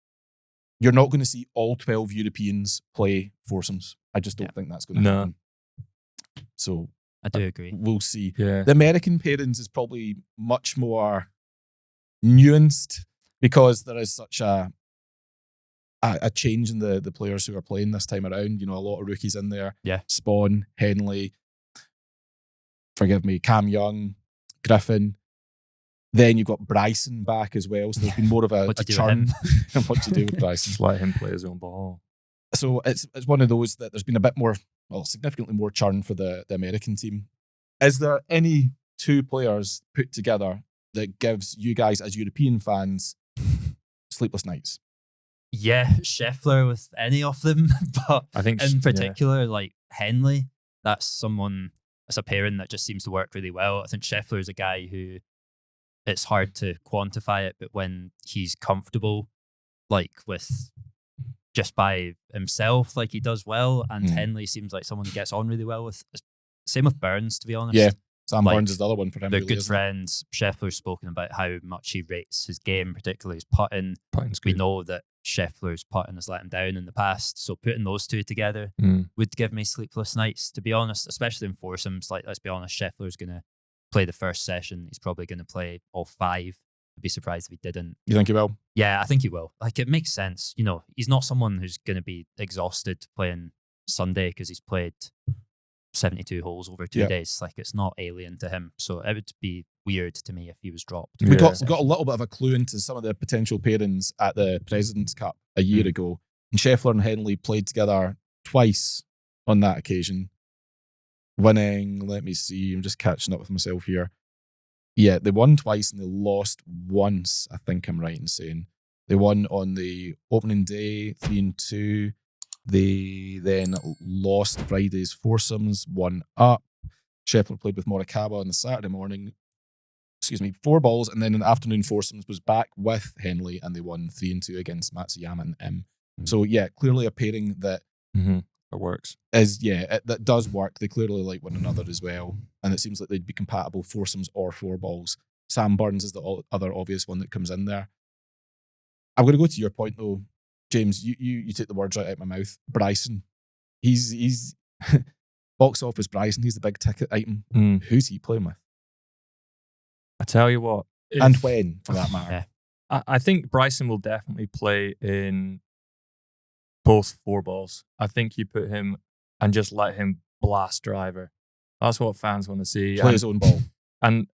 you're not going to see all 12 Europeans play foursomes. I just don't think that's going to happen. So I do agree. We'll see. Yeah. The American pairings is probably much more nuanced because there is such a change in the players who are playing this time around. You know, a lot of rookies in there. Yeah. Spawn, Henley, forgive me, Cam Young, Griffin. Then you've got Bryson back as well. So there's been more of a churn. What do you do with Bryson? Just let him play his own ball. So it's one of those that there's been a bit more, significantly more churn for the American team. Is there any two players put together that gives you guys as European fans sleepless nights? Yeah, Scheffler with any of them, but I think in particular, like Henley, that's a pairing that just seems to work really well. I think Scheffler is a guy who it's hard to quantify it, but when he's comfortable, like with just by himself, like he does well, and Henley seems like someone who gets on really well with. Same with Burns, to be honest. Yeah, Sam Burns is the other one for him. They're really, good friends. Scheffler's spoken about how much he rates his game, particularly his putting. We know that Scheffler's putting has let him down in the past, so putting those two together would give me sleepless nights, to be honest, especially in foursomes. Like, let's be honest, Scheffler's going to play the first session. He's probably going to play all 5. I'd be surprised if he didn't. You think he will? Yeah, I think he will. Like, it makes sense. You know, he's not someone who's going to be exhausted playing Sunday because he's played 72 holes over 2 days. Like, it's not alien to him. So it would be weird to me if he was dropped. We got a little bit of a clue into some of the potential pairings at the President's Cup a year ago. And Scheffler and Henley played together twice on that occasion. Winning, let me see, I'm just catching up with myself here. Yeah, they won twice and they lost once, I think I'm right in saying. They won on the opening day, 3-2. They then lost Friday's foursomes, 1-up. Scheffler played with Morikawa on the Saturday morning. 4 balls, and then in the afternoon foursomes was back with Henley, and they won 3-2 against Matsuyama and M. So yeah, clearly a pairing that it works. That does work. They clearly like one another as well, and it seems like they'd be compatible foursomes or 4 balls. Sam Burns is the other obvious one that comes in there. I'm going to go to your point though, James. You take the words right out of my mouth. Bryson, he's box office Bryson. He's the big ticket item. Who's he playing with? I tell you what, and when, for that matter. I think Bryson will definitely play in both 4 balls. I think you put him and just let him blast driver. That's what fans want to see. Play his own ball. And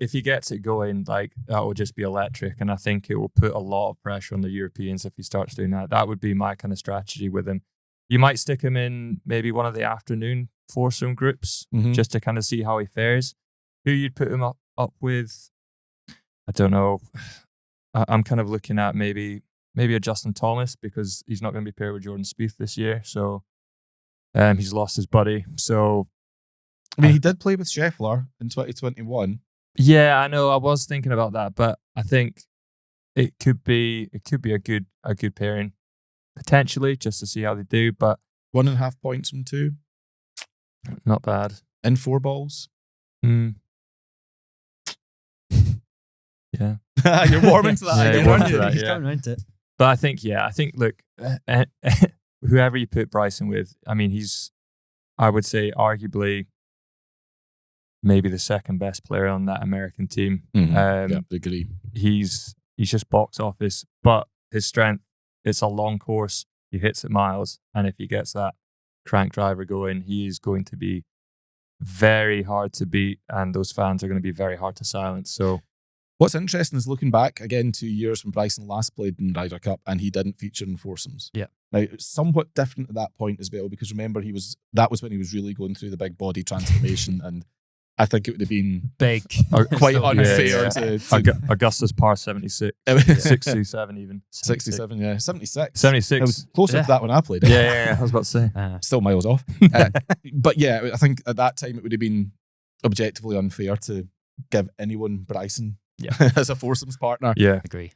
if he gets it going, like, that will just be electric. And I think it will put a lot of pressure on the Europeans if he starts doing that. That would be my kind of strategy with him. You might stick him in maybe one of the afternoon foursome groups just to kind of see how he fares. Who you'd put him up with, I don't know. I'm kind of looking at maybe a Justin Thomas, because he's not going to be paired with Jordan Spieth this year. So he's lost his buddy. So I mean, he did play with Scheffler in 2021. Yeah, I know. I was thinking about that, but I think it could be a good pairing potentially, just to see how they do. But 1.5 points from 2, not bad. In 4 balls. Yeah. You're warming to that idea, aren't you? He's coming around to it. But I think, look, whoever you put Bryson with, I mean, I would say, arguably maybe the second best player on that American team. Agree. He's just box office, but his strength, it's a long course. He hits it miles, and if he gets that crank driver going, he is going to be very hard to beat, and those fans are going to be very hard to silence. So what's interesting is looking back again 2 years when Bryson last played in Ryder Cup and he didn't feature in foursomes. Yeah. Now, it's somewhat different at that point as well, because remember, that was when he was really going through the big body transformation, and I think it would have been big, quite unfair to Augusta's par 76, 67 even. 67, yeah. 76. 76. I was closer to that when I played it. Yeah, I was about to say. Still miles off. But yeah, I think at that time it would have been objectively unfair to give anyone Bryson as a foursomes partner. Yeah. Agree.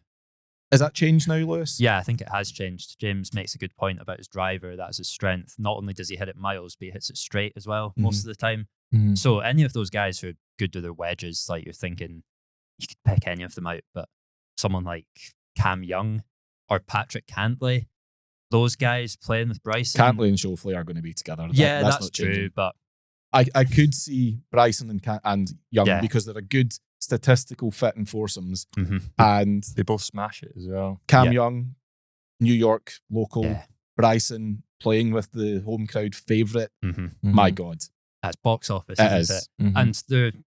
Has that changed now, Lewis? Yeah, I think it has changed. James makes a good point about his driver. That's his strength. Not only does he hit it miles, but he hits it straight as well most of the time. So any of those guys who are good with their wedges, like, you're thinking you could pick any of them out, but someone like Cam Young or Patrick Cantley, those guys playing with Bryson. Cantley and Schauffele are going to to be together. Yeah, that's that's not true. changing. But I could see Bryson and Young Yeah. because they're a good statistical fit in foursomes. mhm. And They both smash it as well. Cam Yeah. Young, New York local, Yeah. Bryson playing with the home crowd favourite. Mhm. My God. That's box office, It isn't is. it? Mhm. And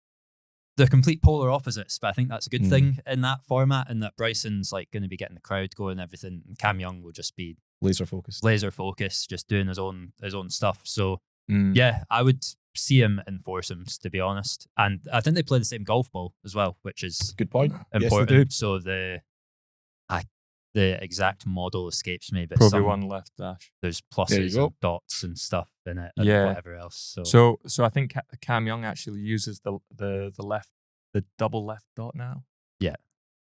they're complete polar opposites, but I think that's a good Mm. thing in that format, and that Bryson's like going to be getting the crowd going and everything, and Cam Young will just be Laser focused. laser focused, just doing his own stuff. So Mm. yeah, I would see him in foursomes, to be honest. And I think they play the same golf ball as well, which is Good point. important. Yes, they do. So the exact model escapes me, but Probably one left dash. there's There you pluses go. and dots and stuff in it, and Yeah. whatever else. So So I think Cam Young actually uses the double left dot now.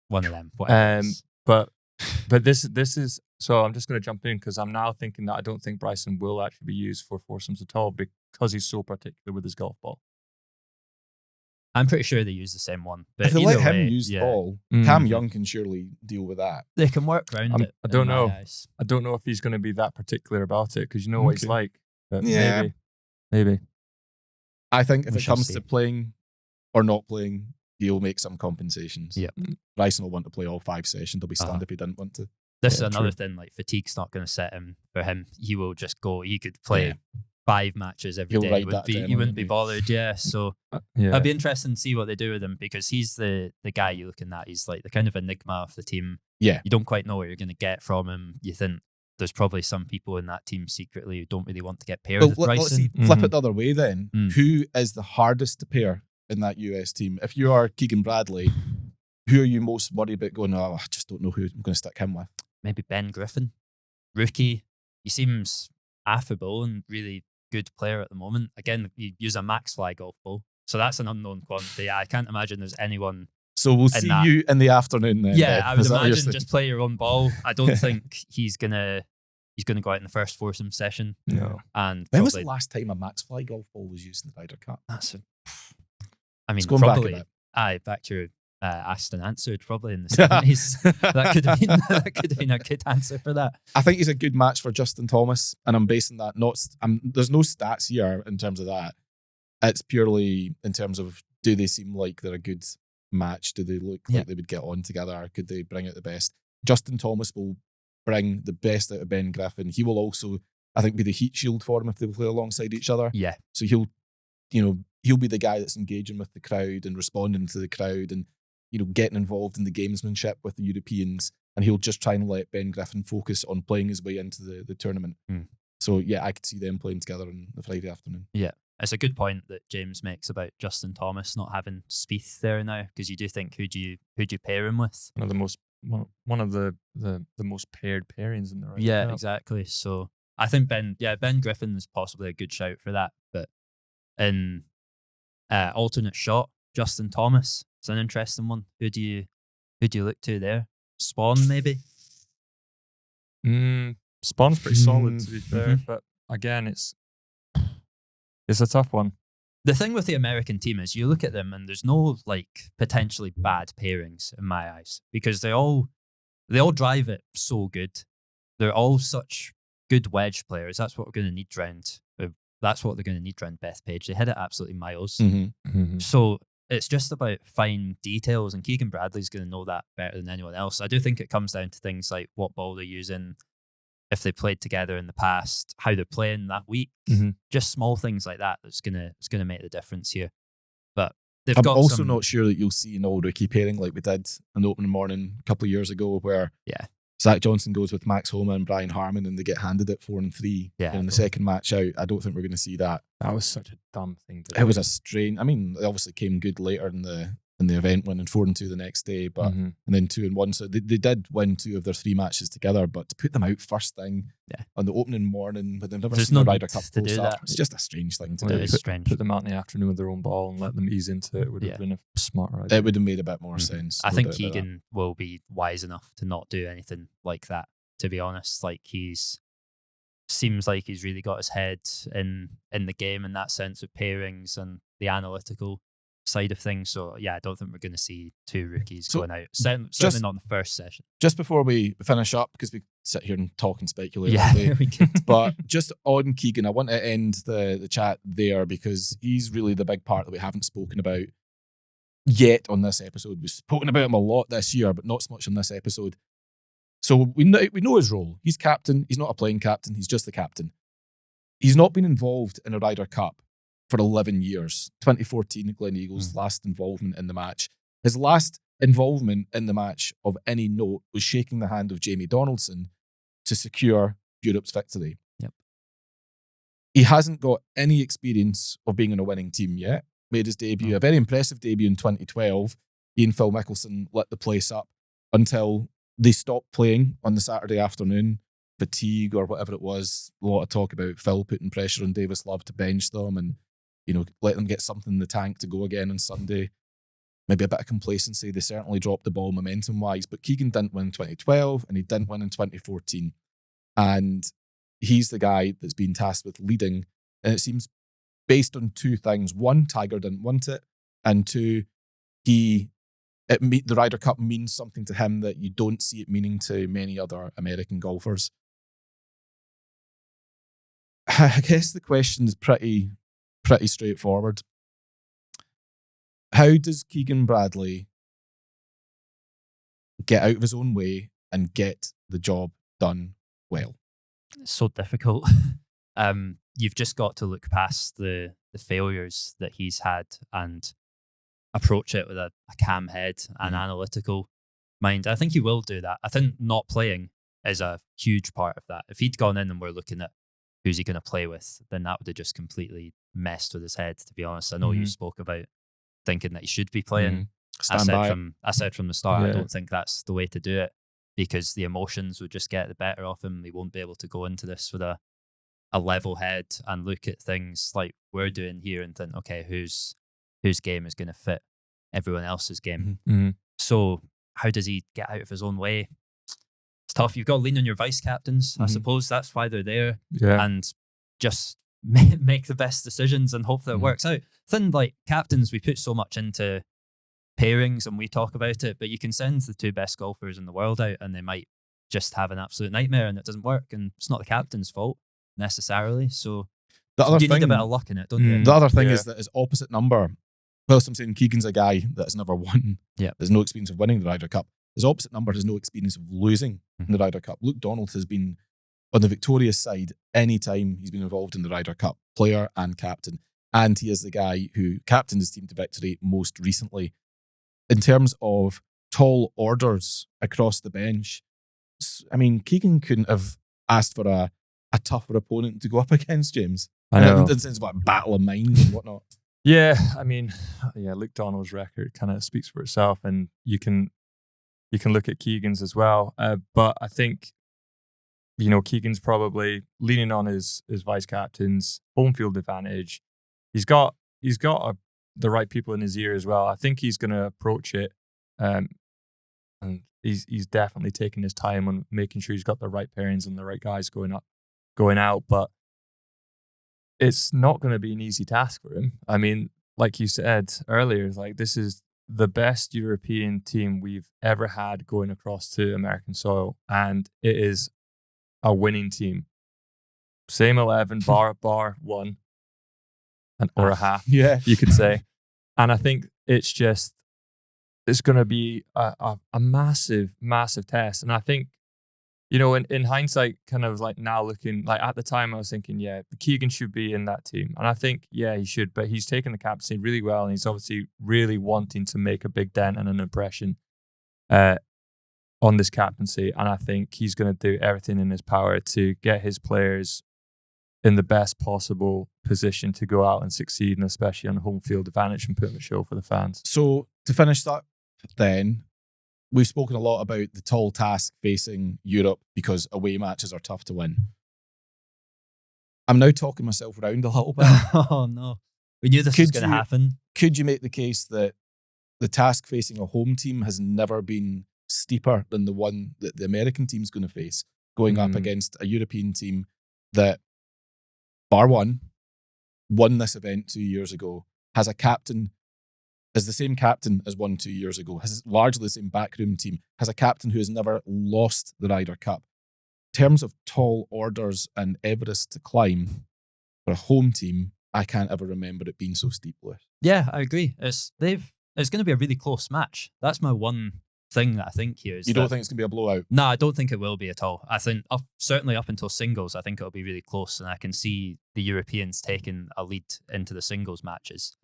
one of them. Whatever it is. But this is so I'm just going to jump in because I'm now thinking that I don't think Bryson will actually be used for foursomes at all because he's so particular with his golf ball. I'm pretty sure they use the same one. But If they either let him way, use the yeah, ball, Mhm. Cam Young can surely deal with that. they can work around it. I don't in my know. eyes. I don't know if he's going to be that particular about it because you know what he's Okay. like. But Yeah. maybe. I think if We it shall comes see. to playing or not playing, he'll make some compensations. Yeah. Bryson will want to play all 5 sessions. He'll be stunned Uh-huh. if he didn't want to. This is Yeah, another true. thing. Like fatigue's not going to set him for him. He will just go. He could play Yeah. 5 matches every He'll day. ride He wouldn't that be. adrenaline, He wouldn't be wouldn't he? bothered. Yeah. So Yeah. it'll be interesting to see what they do with him because he's the guy you're looking at. He's like the kind of enigma of the team. Yeah. You don't quite know what you're going to get from him. You think there's probably some people in that team secretly who don't really want to get paired Well, with let's Bryson. see, flip Mhm. it the other way then. Mm. Who is the hardest to pair in that US team? If you are Keegan Bradley, who are you most worried about going, oh, I just don't know who I'm going to stick him with? Maybe Ben Griffin, rookie. He seems affable and really good player at the moment. Again, you use a max fly golf ball, so that's an unknown quantity. I can't imagine there's anyone. So we'll see that- you in the afternoon then. Yeah, Ben. I would Is that what you're imagine saying? just play your own ball. I don't think he's gonna go out in the first foursome session. No. And When was the probably- last time a max fly golf ball was used in the Ryder Cup? That's I mean, It's going back a probably. bit. Back to asked and answered probably in the 70s. that could have been a good answer for that. I think he's a good match for Justin Thomas, and I'm basing that there's no stats here in terms of that. It's purely in terms of, do they seem like they're a good match? Do they look Yeah. like they would get on together? Could they bring out the best? Justin Thomas will bring the best out of Ben Griffin. He will also, I think, be the heat shield for him if they play alongside each other. Yeah. So he'll be the guy that's engaging with the crowd and responding to the crowd and, getting involved in the gamesmanship with the Europeans. And he'll just try and let Ben Griffin focus on playing his way into the tournament. Mm. So yeah, I could see them playing together on the Friday afternoon. It's a good point that James makes about Justin Thomas not having Spieth there now, because you do think who'd you pair him with? One of the most paired pairings in the Ryder Yeah, Cup. exactly. So I think Ben Griffin is possibly a good shout for that. But in alternate shot, Justin Thomas, it's an interesting one. Who do you look to there? Spawn maybe? Spawn's pretty solid to be fair, Mhm. but again, it's a tough one. The thing with the American team is you look at them and there's no like potentially bad pairings in my eyes, because they all drive it so good. They're all such good wedge players. That's what we're going to need round. That's what they're going to need round Bethpage. They hit it absolutely miles. So it's just about fine details, and Keegan Bradley's going to know that better than anyone else. I do think it comes down to things like what ball they're using, if they played together in the past, how they're playing that week. Mhm. Just small things like that that's gonna make the difference here. But they've I'm got also some, not sure that you'll see an all-rookie pairing like we did in the opening morning a couple of years ago, where Yeah. Zach Johnson goes with Max Homa and Brian Harmon, and they get handed it 4 and 3 Yeah, in the but- second match out. I don't think we're going to see that. That was such a dumb thing to do. It was a strange. I mean, it obviously came good later in the event, winning 4 and 2 the next day, but Mhm. and then 2 and 1. So they did win 2 of their 3 matches together, but to put them out first thing Yeah. on the opening morning, but they've never There's seen no a Ryder need Cup to do close up. that. It's just a strange thing to Well, It do. is strange. Put them out in the afternoon with their own ball and let them ease into it would have Yeah. been a smarter idea. It would have made a bit more Mhm. sense. I no think doubt about that. Keegan will be wise enough to not do anything like that, to be honest. Like seems like he's really got his head in the game in that sense of pairings and the analytical. side of things. So yeah, I don't think we're going to see two rookies So going out. Certainly not in the first session. Just before we finish up, because we sit here and talk and speculate all Yeah, day, we could. but just on Keegan, I want to end the chat there because he's really the big part that we haven't spoken about yet on this episode. We've spoken about him a lot this year, but not so much on this episode. So we know his role. He's captain. He's not a playing captain. He's just the captain. He's not been involved in a Ryder Cup for 11 years. 2014, Glen Eagle's last involvement in the match. His last involvement in the match of any note was shaking the hand of Jamie Donaldson to secure Europe's victory. Yep. He hasn't got any experience of being in a winning team yet. Made his debut, a very impressive debut in 2012. He and Phil Mickelson lit the place up until they stopped playing on the Saturday afternoon. Fatigue or whatever it was. A lot of talk about Phil putting pressure on Davis Love to bench them and, let them get something in the tank to go again on Sunday. Maybe a bit of complacency. They certainly dropped the ball momentum-wise, but Keegan didn't win in 2012 and he didn't win in 2014. And he's the guy that's been tasked with leading. And it seems based on two things. One, Tiger didn't want it. And two, the Ryder Cup means something to him that you don't see it meaning to many other American golfers. I guess the question is pretty straightforward. How does Keegan Bradley get out of his own way and get the job done well? It's so difficult. You've just got to look past the failures that he's had and approach it with a calm head and analytical mind. I think he will do that. I think not playing is a huge part of that. If he'd gone in and we're looking at who's he going to play with, then that would have just completely messed with his head, to be honest. I know you spoke about thinking that he should be playing. I said from the start, I don't think that's the way to do it because the emotions would just get the better of him. He won't be able to go into this with a level head and look at things like we're doing here and think, okay, whose game is going to fit everyone else's game. So how does he get out of his own way? It's tough. You've got to lean on your vice captains. I suppose that's why they're there. And just make the best decisions and hope that it works out. Then, like captains, we put so much into pairings and we talk about it, but you can send the two best golfers in the world out and they might just have an absolute nightmare and it doesn't work. And it's not the captain's fault necessarily. So you need a bit of luck in it, don't you? The other thing is that his opposite number, whilst I'm saying Keegan's a guy that has never won, there's no experience of winning the Ryder Cup, his opposite number has no experience of losing in the Ryder Cup. Luke Donald has been on the victorious side any time he's been involved in the Ryder Cup, player and captain. And he is the guy who captained his team to victory most recently. In terms of tall orders across the bench, I mean, Keegan couldn't have asked for a tougher opponent to go up against, James. I know. In the sense of like battle of minds and whatnot. Yeah, I mean, Luke Donald's record kind of speaks for itself, and you can look at Keegan's as well. But I think, Keegan's probably leaning on his vice captains, home field advantage. He's got the right people in his ear as well. I think he's going to approach it, and he's definitely taking his time on making sure he's got the right pairings and the right guys going out. But it's not going to be an easy task for him. I mean, like you said earlier, like this is the best European team we've ever had going across to American soil, and it is a winning team. Same 11 bar one, or a half, you could say. And I think it's going to be a massive, massive test. And I think, in hindsight, kind of like now looking, like at the time I was thinking, Keegan should be in that team. And I think, he should, but he's taken the captaincy really well. And he's obviously really wanting to make a big dent and an impression on this captaincy. And I think he's going to do everything in his power to get his players in the best possible position to go out and succeed, and especially on home field advantage and put on a show for the fans. So to finish that then, we've spoken a lot about the tall task facing Europe because away matches are tough to win. I'm now talking myself around a little bit. Oh no. We knew this was going to happen. Could you make the case that the task facing a home team has never been steeper than the one that the American team's going to face, going up against a European team that, bar one, won this event 2 years ago, has a captain has the same captain as won 2 years ago, has largely the same backroom team, has a captain who has never lost the Ryder Cup. In terms of tall orders and Everest to climb for a home team, I can't ever remember it being so steep, Lewis. Yeah, I agree. It's going to be a really close match. That's my one thing that I think here is you don't think it's going to be a blowout? No, I don't think it will be at all. I think certainly up until singles, I think it'll be really close, and I can see the Europeans taking a lead into the singles matches.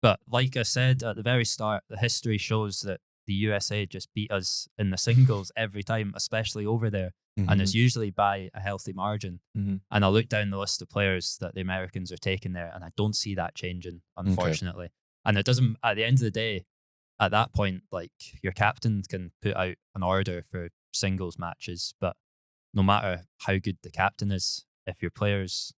But like I said at the very start, the history shows that the USA just beat us in the singles every time, especially over there. And it's usually by a healthy margin. And I look down the list of players that the Americans are taking there, and I don't see that changing, unfortunately. And it doesn't, at the end of the day, at that point, like, your captain can put out an order for singles matches, but no matter how good the captain is, if your players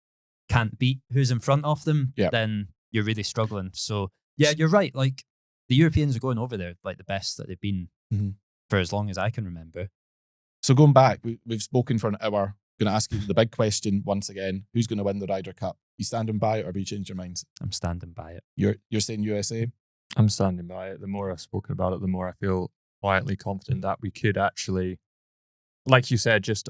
can't beat who's in front of them, then you're really struggling. So, yeah, you're right. Like, the Europeans are going over there like the best that they've been for as long as I can remember. So going back, we've spoken for an hour. Going to ask you the big question once again: who's going to win the Ryder Cup? You standing by it, or have you changed your mind? I'm standing by it. You're saying USA? I'm standing by it. The more I've spoken about it, the more I feel quietly confident that we could actually, like you said, just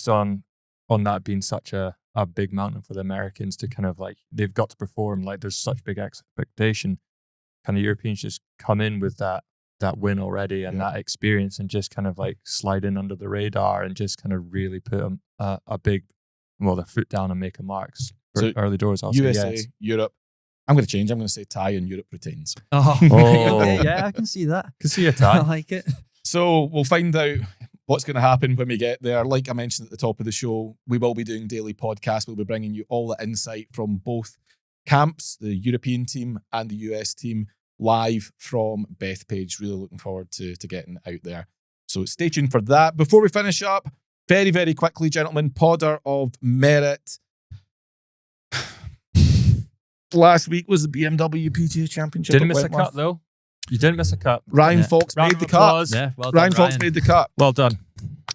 on that being such a big mountain for the Americans to kind of like, they've got to perform. Like, there's such big expectation. Kind of Europeans just come in with that win already and that experience, and just kind of like slide in under the radar and just kind of really put a big, their foot down and make a mark. So early doors, I'll USA, say yes. Europe. I'm going to change. I'm going to say tie and Europe retains. Okay, yeah, I can see that. Can see a tie. I like it. So we'll find out what's going to happen when we get there. Like I mentioned at the top of the show, we will be doing daily podcasts. We'll be bringing you all the insight from both camps, the European team and the US team, live from Bethpage. Really looking forward to getting out there. So stay tuned for that. Before we finish up, very, very quickly, gentlemen, Podder of Merit. Last week was the BMW PGA Championship. Didn't miss a cut, though. You didn't miss a cut. Ryan Fox made the cut. Yeah, well done, Ryan Fox made the cut. Well done.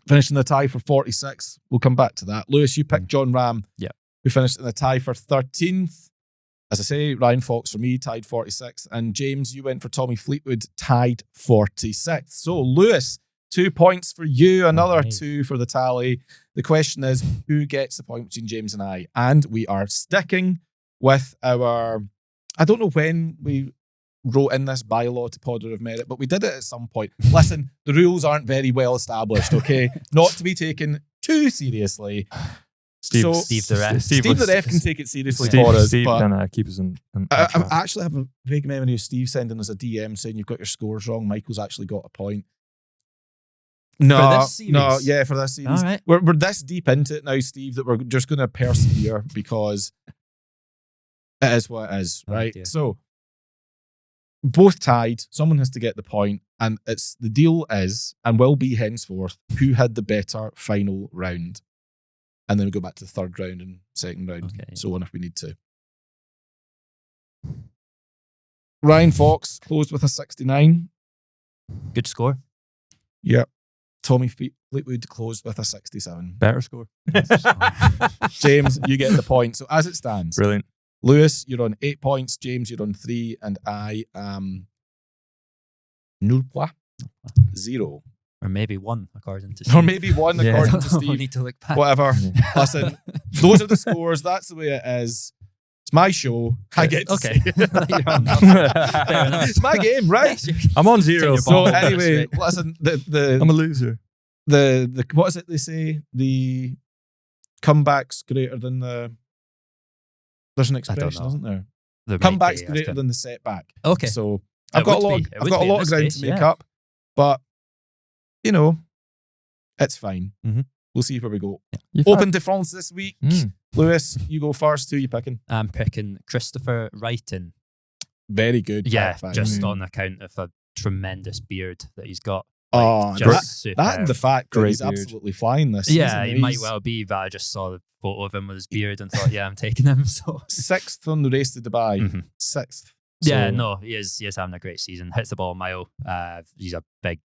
Finishing the tie for 46. We'll come back to that. Lewis, you picked John Ram, who finished in the tie for 13th. As I say, Ryan Fox for me tied 46th. And James, you went for Tommy Fleetwood, tied 46th. So, Lewis, 2 points for you, another 2 for the tally. The question is, who gets the point between James and I? And we are sticking with our, I don't know when we wrote in this bylaw to Podder of Merit, but we did it at some point. Listen, the rules aren't very well established, okay? Not to be taken too seriously. Steve the ref. Steve the ref can take it seriously for us. Steve can keep us in I actually have a vague memory of Steve sending us a DM saying you've got your scores wrong. Michael's actually got a point. No, for this series? For this series. All right. We're this deep into it now, Steve, that we're just going to persevere because it is what it is, right? Dear. So, both tied. Someone has to get the point, and the deal is, and will be henceforth, who had the better final round. And then we go back to the third round and second round, so on if we need to. Ryan Fox closed with a 69. Good score. Yep. Tommy Fleetwood closed with a 67. Better score. James, you get the point. So as it stands, Brilliant. Lewis, you're on 8 points. James, you're on 3. And I am nul point, 0. Or maybe 1, according to Steve. Or maybe 1, according to Steve. We need to look back. Whatever. Listen, those are the scores. That's the way it is. It's my show. I get to say it. You're on that. Fair enough. It's my game, right? I'm on 0. So anyway, listen, I'm a loser. The what is it they say? The comeback's greater than the. There's an expression, isn't there? Comeback's greater than the setback. Okay. So I've got a lot of ground to make up, but you know, it's fine. Mm-hmm. We'll see where we go. Open de France this week. Lewis, you go first. Who are you picking? I'm picking Christopher Wrighton. Very good. Yeah, just on account of a tremendous beard that he's got. That and the fact that he's absolutely flying this. Yeah, he might well be, but I just saw the photo of him with his beard and thought, I'm taking him. So 6th on the race to Dubai. 6th. Yeah, no, he is having a great season. Hits the ball a mile. He's a big,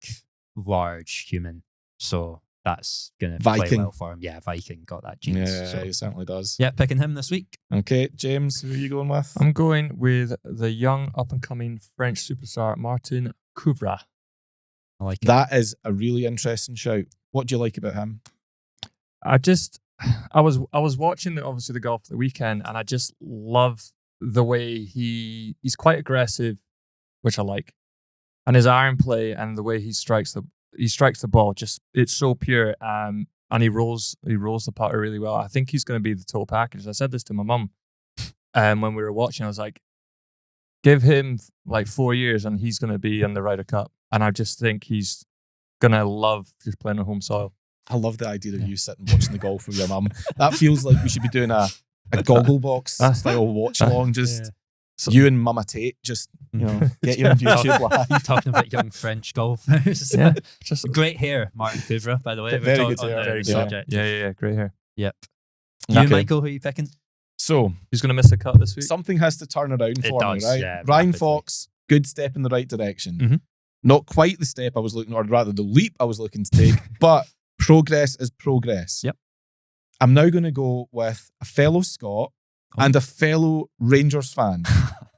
large human. So that's going to play Viking. well for him. Yeah, Viking got that genius. Yeah, So, he certainly does. yeah, picking him this week. Okay, James, who are you going with? I'm going with the young up-and-coming French superstar, Martin Couvra. I like it. That is a really interesting shout. What do you like about him? I was watching obviously the golf of the weekend, and I just love the way he's quite aggressive, which I like, and his iron play and the way he strikes the ball, just it's so pure. And he rolls the putter really well. I think he's going to be the total package. I said this to my mum when we were watching. I was like, give him like 4 years and he's going to be in the Ryder Cup. And I just think he's going to love just playing on home soil. I love the idea of you sitting watching the golf with your mum. That feels like we should be doing a goggle box style watch along. Just you and Mama Tate, just get you on YouTube live. Talking about young French golfers. Yeah, just great hair, Martin Couvra, by the way. Very We're good talking hair, on the very good hair. subject. Yeah, great hair. Yep. Okay. You, Michael, who are you picking? So He's going to miss a cut this week. something has to turn around for me, does, right? yeah, Ryan rapidly. Fox, good step in the right direction. Mhm. Not quite the step I was looking, or rather the leap I was looking to take, but progress is progress. Yep. I'm now going to go with a fellow Scot and a fellow Rangers fan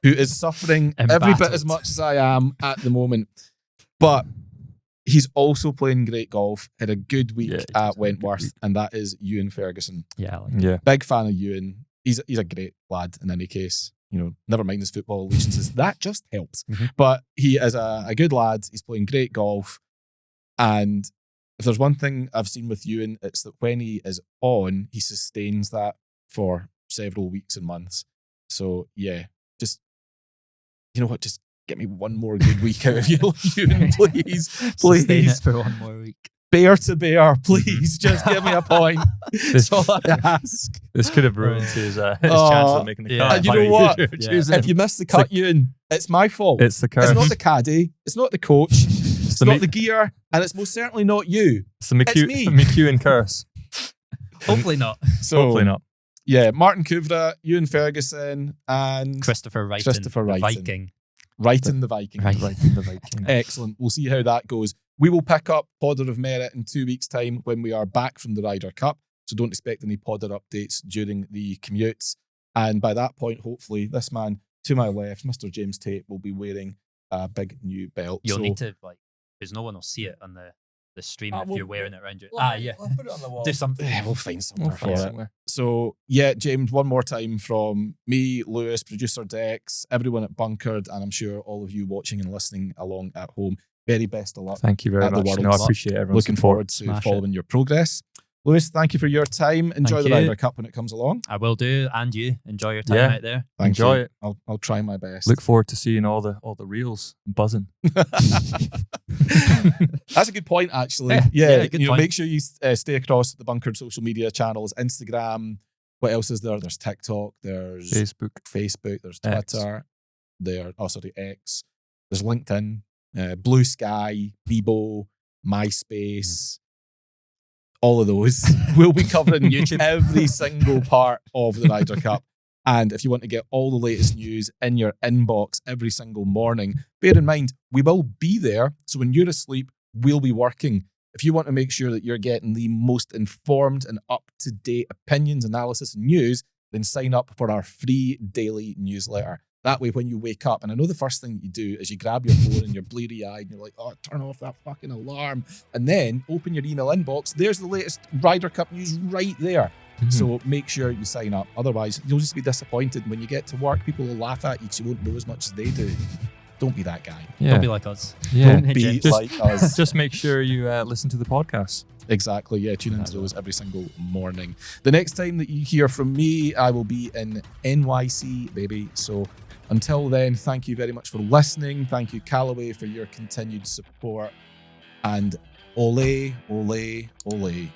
who is suffering every bit as Embattled. much as I am at the moment. But he's also playing great golf, had a good week Yeah, he at does. Wentworth, and that is Ewan Ferguson. Yeah, I like it. Yeah. Big fan of Ewan. He's a great lad in any case. Never mind his football allegiances. That just helps. Mhm. But he is a good lad. He's playing great golf. And if there's one thing I've seen with Ewan, it's that when he is on, he sustains that for several weeks and months. So yeah, just, you know what, just get me one more good week out of you, Ewan, please. Sustain Please. it for one more week. Bear to bear, please. Just give me a point. That's all I ask. This could have ruined his chance of making the yeah. cut. And you know what? Yeah. If you miss the cut, Ewan, it's my fault. It's the curse. It's not the caddy. It's not the coach. It's the not me- the gear. And it's most certainly not you. It's the me. McEwen curse. Hopefully not. So, Hopefully not. yeah, Martin Couvra, Ewan Ferguson, and Christopher Wrighton. Christopher the Wrighton. Viking. Wrighton the Viking. Right. The Viking. Excellent. We'll see how that goes. We will pick up Podder of Merit in 2 weeks' time when we are back from the Ryder Cup. So don't expect any Podder updates during the commutes. And by that point, hopefully, this man to my left, Mr. James Tate, will be wearing a big new belt. You'll So- need to, because no one will see it on the stream if we'll- you're wearing it around your... Yeah. I'll put it on the wall. Do something. Yeah, we'll find somewhere We'll for find it. somewhere. So, yeah, James, one more time from me, Lewis, producer Dex, everyone at Bunkered, and I'm sure all of you watching and listening along at home. Very best of luck. Thank you very At the much. World No, I Cup. appreciate everyone's Looking support. forward to Smash following your progress. Lewis, thank you for your time. Enjoy Thank the you. Ryder Cup when it comes along. I will do, and you. Enjoy your time Yeah. out there. Thank Enjoy you. it. I'll try my best. Look forward to seeing all the reels buzzing. That's a good point, actually. Yeah, good point. Make sure you stay across the Bunkered social media channels, Instagram. What else is there? There's TikTok. There's Facebook. There's X. Twitter. X. There's LinkedIn, Blue Sky, Bebo, MySpace. All of those. We'll be covering YouTube. every single part of the Ryder Cup. And if you want to get all the latest news in your inbox every single morning, bear in mind, we will be there. So when you're asleep, we'll be working. If you want to make sure that you're getting the most informed and up-to-date opinions, analysis, and news, then sign up for our free daily newsletter. That way, when you wake up, and I know the first thing that you do is you grab your phone and you're bleary-eyed and you're like, oh, turn off that fucking alarm. And then open your email inbox. There's the latest Ryder Cup news right there. So make sure you sign up. Otherwise, you'll just be disappointed. When you get to work, people will laugh at you because you won't know as much as they do. Don't be that guy. Yeah. Don't be like us. Yeah. Don't be James. like us. Just make sure you listen to the podcast. Exactly. Yeah, tune into those every single morning. The next time that you hear from me, I will be in NYC, baby. So until then, thank you very much for listening. Thank you, Callaway, for your continued support. And ole, ole, ole.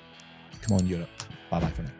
Come on, Europe. Bye-bye for now.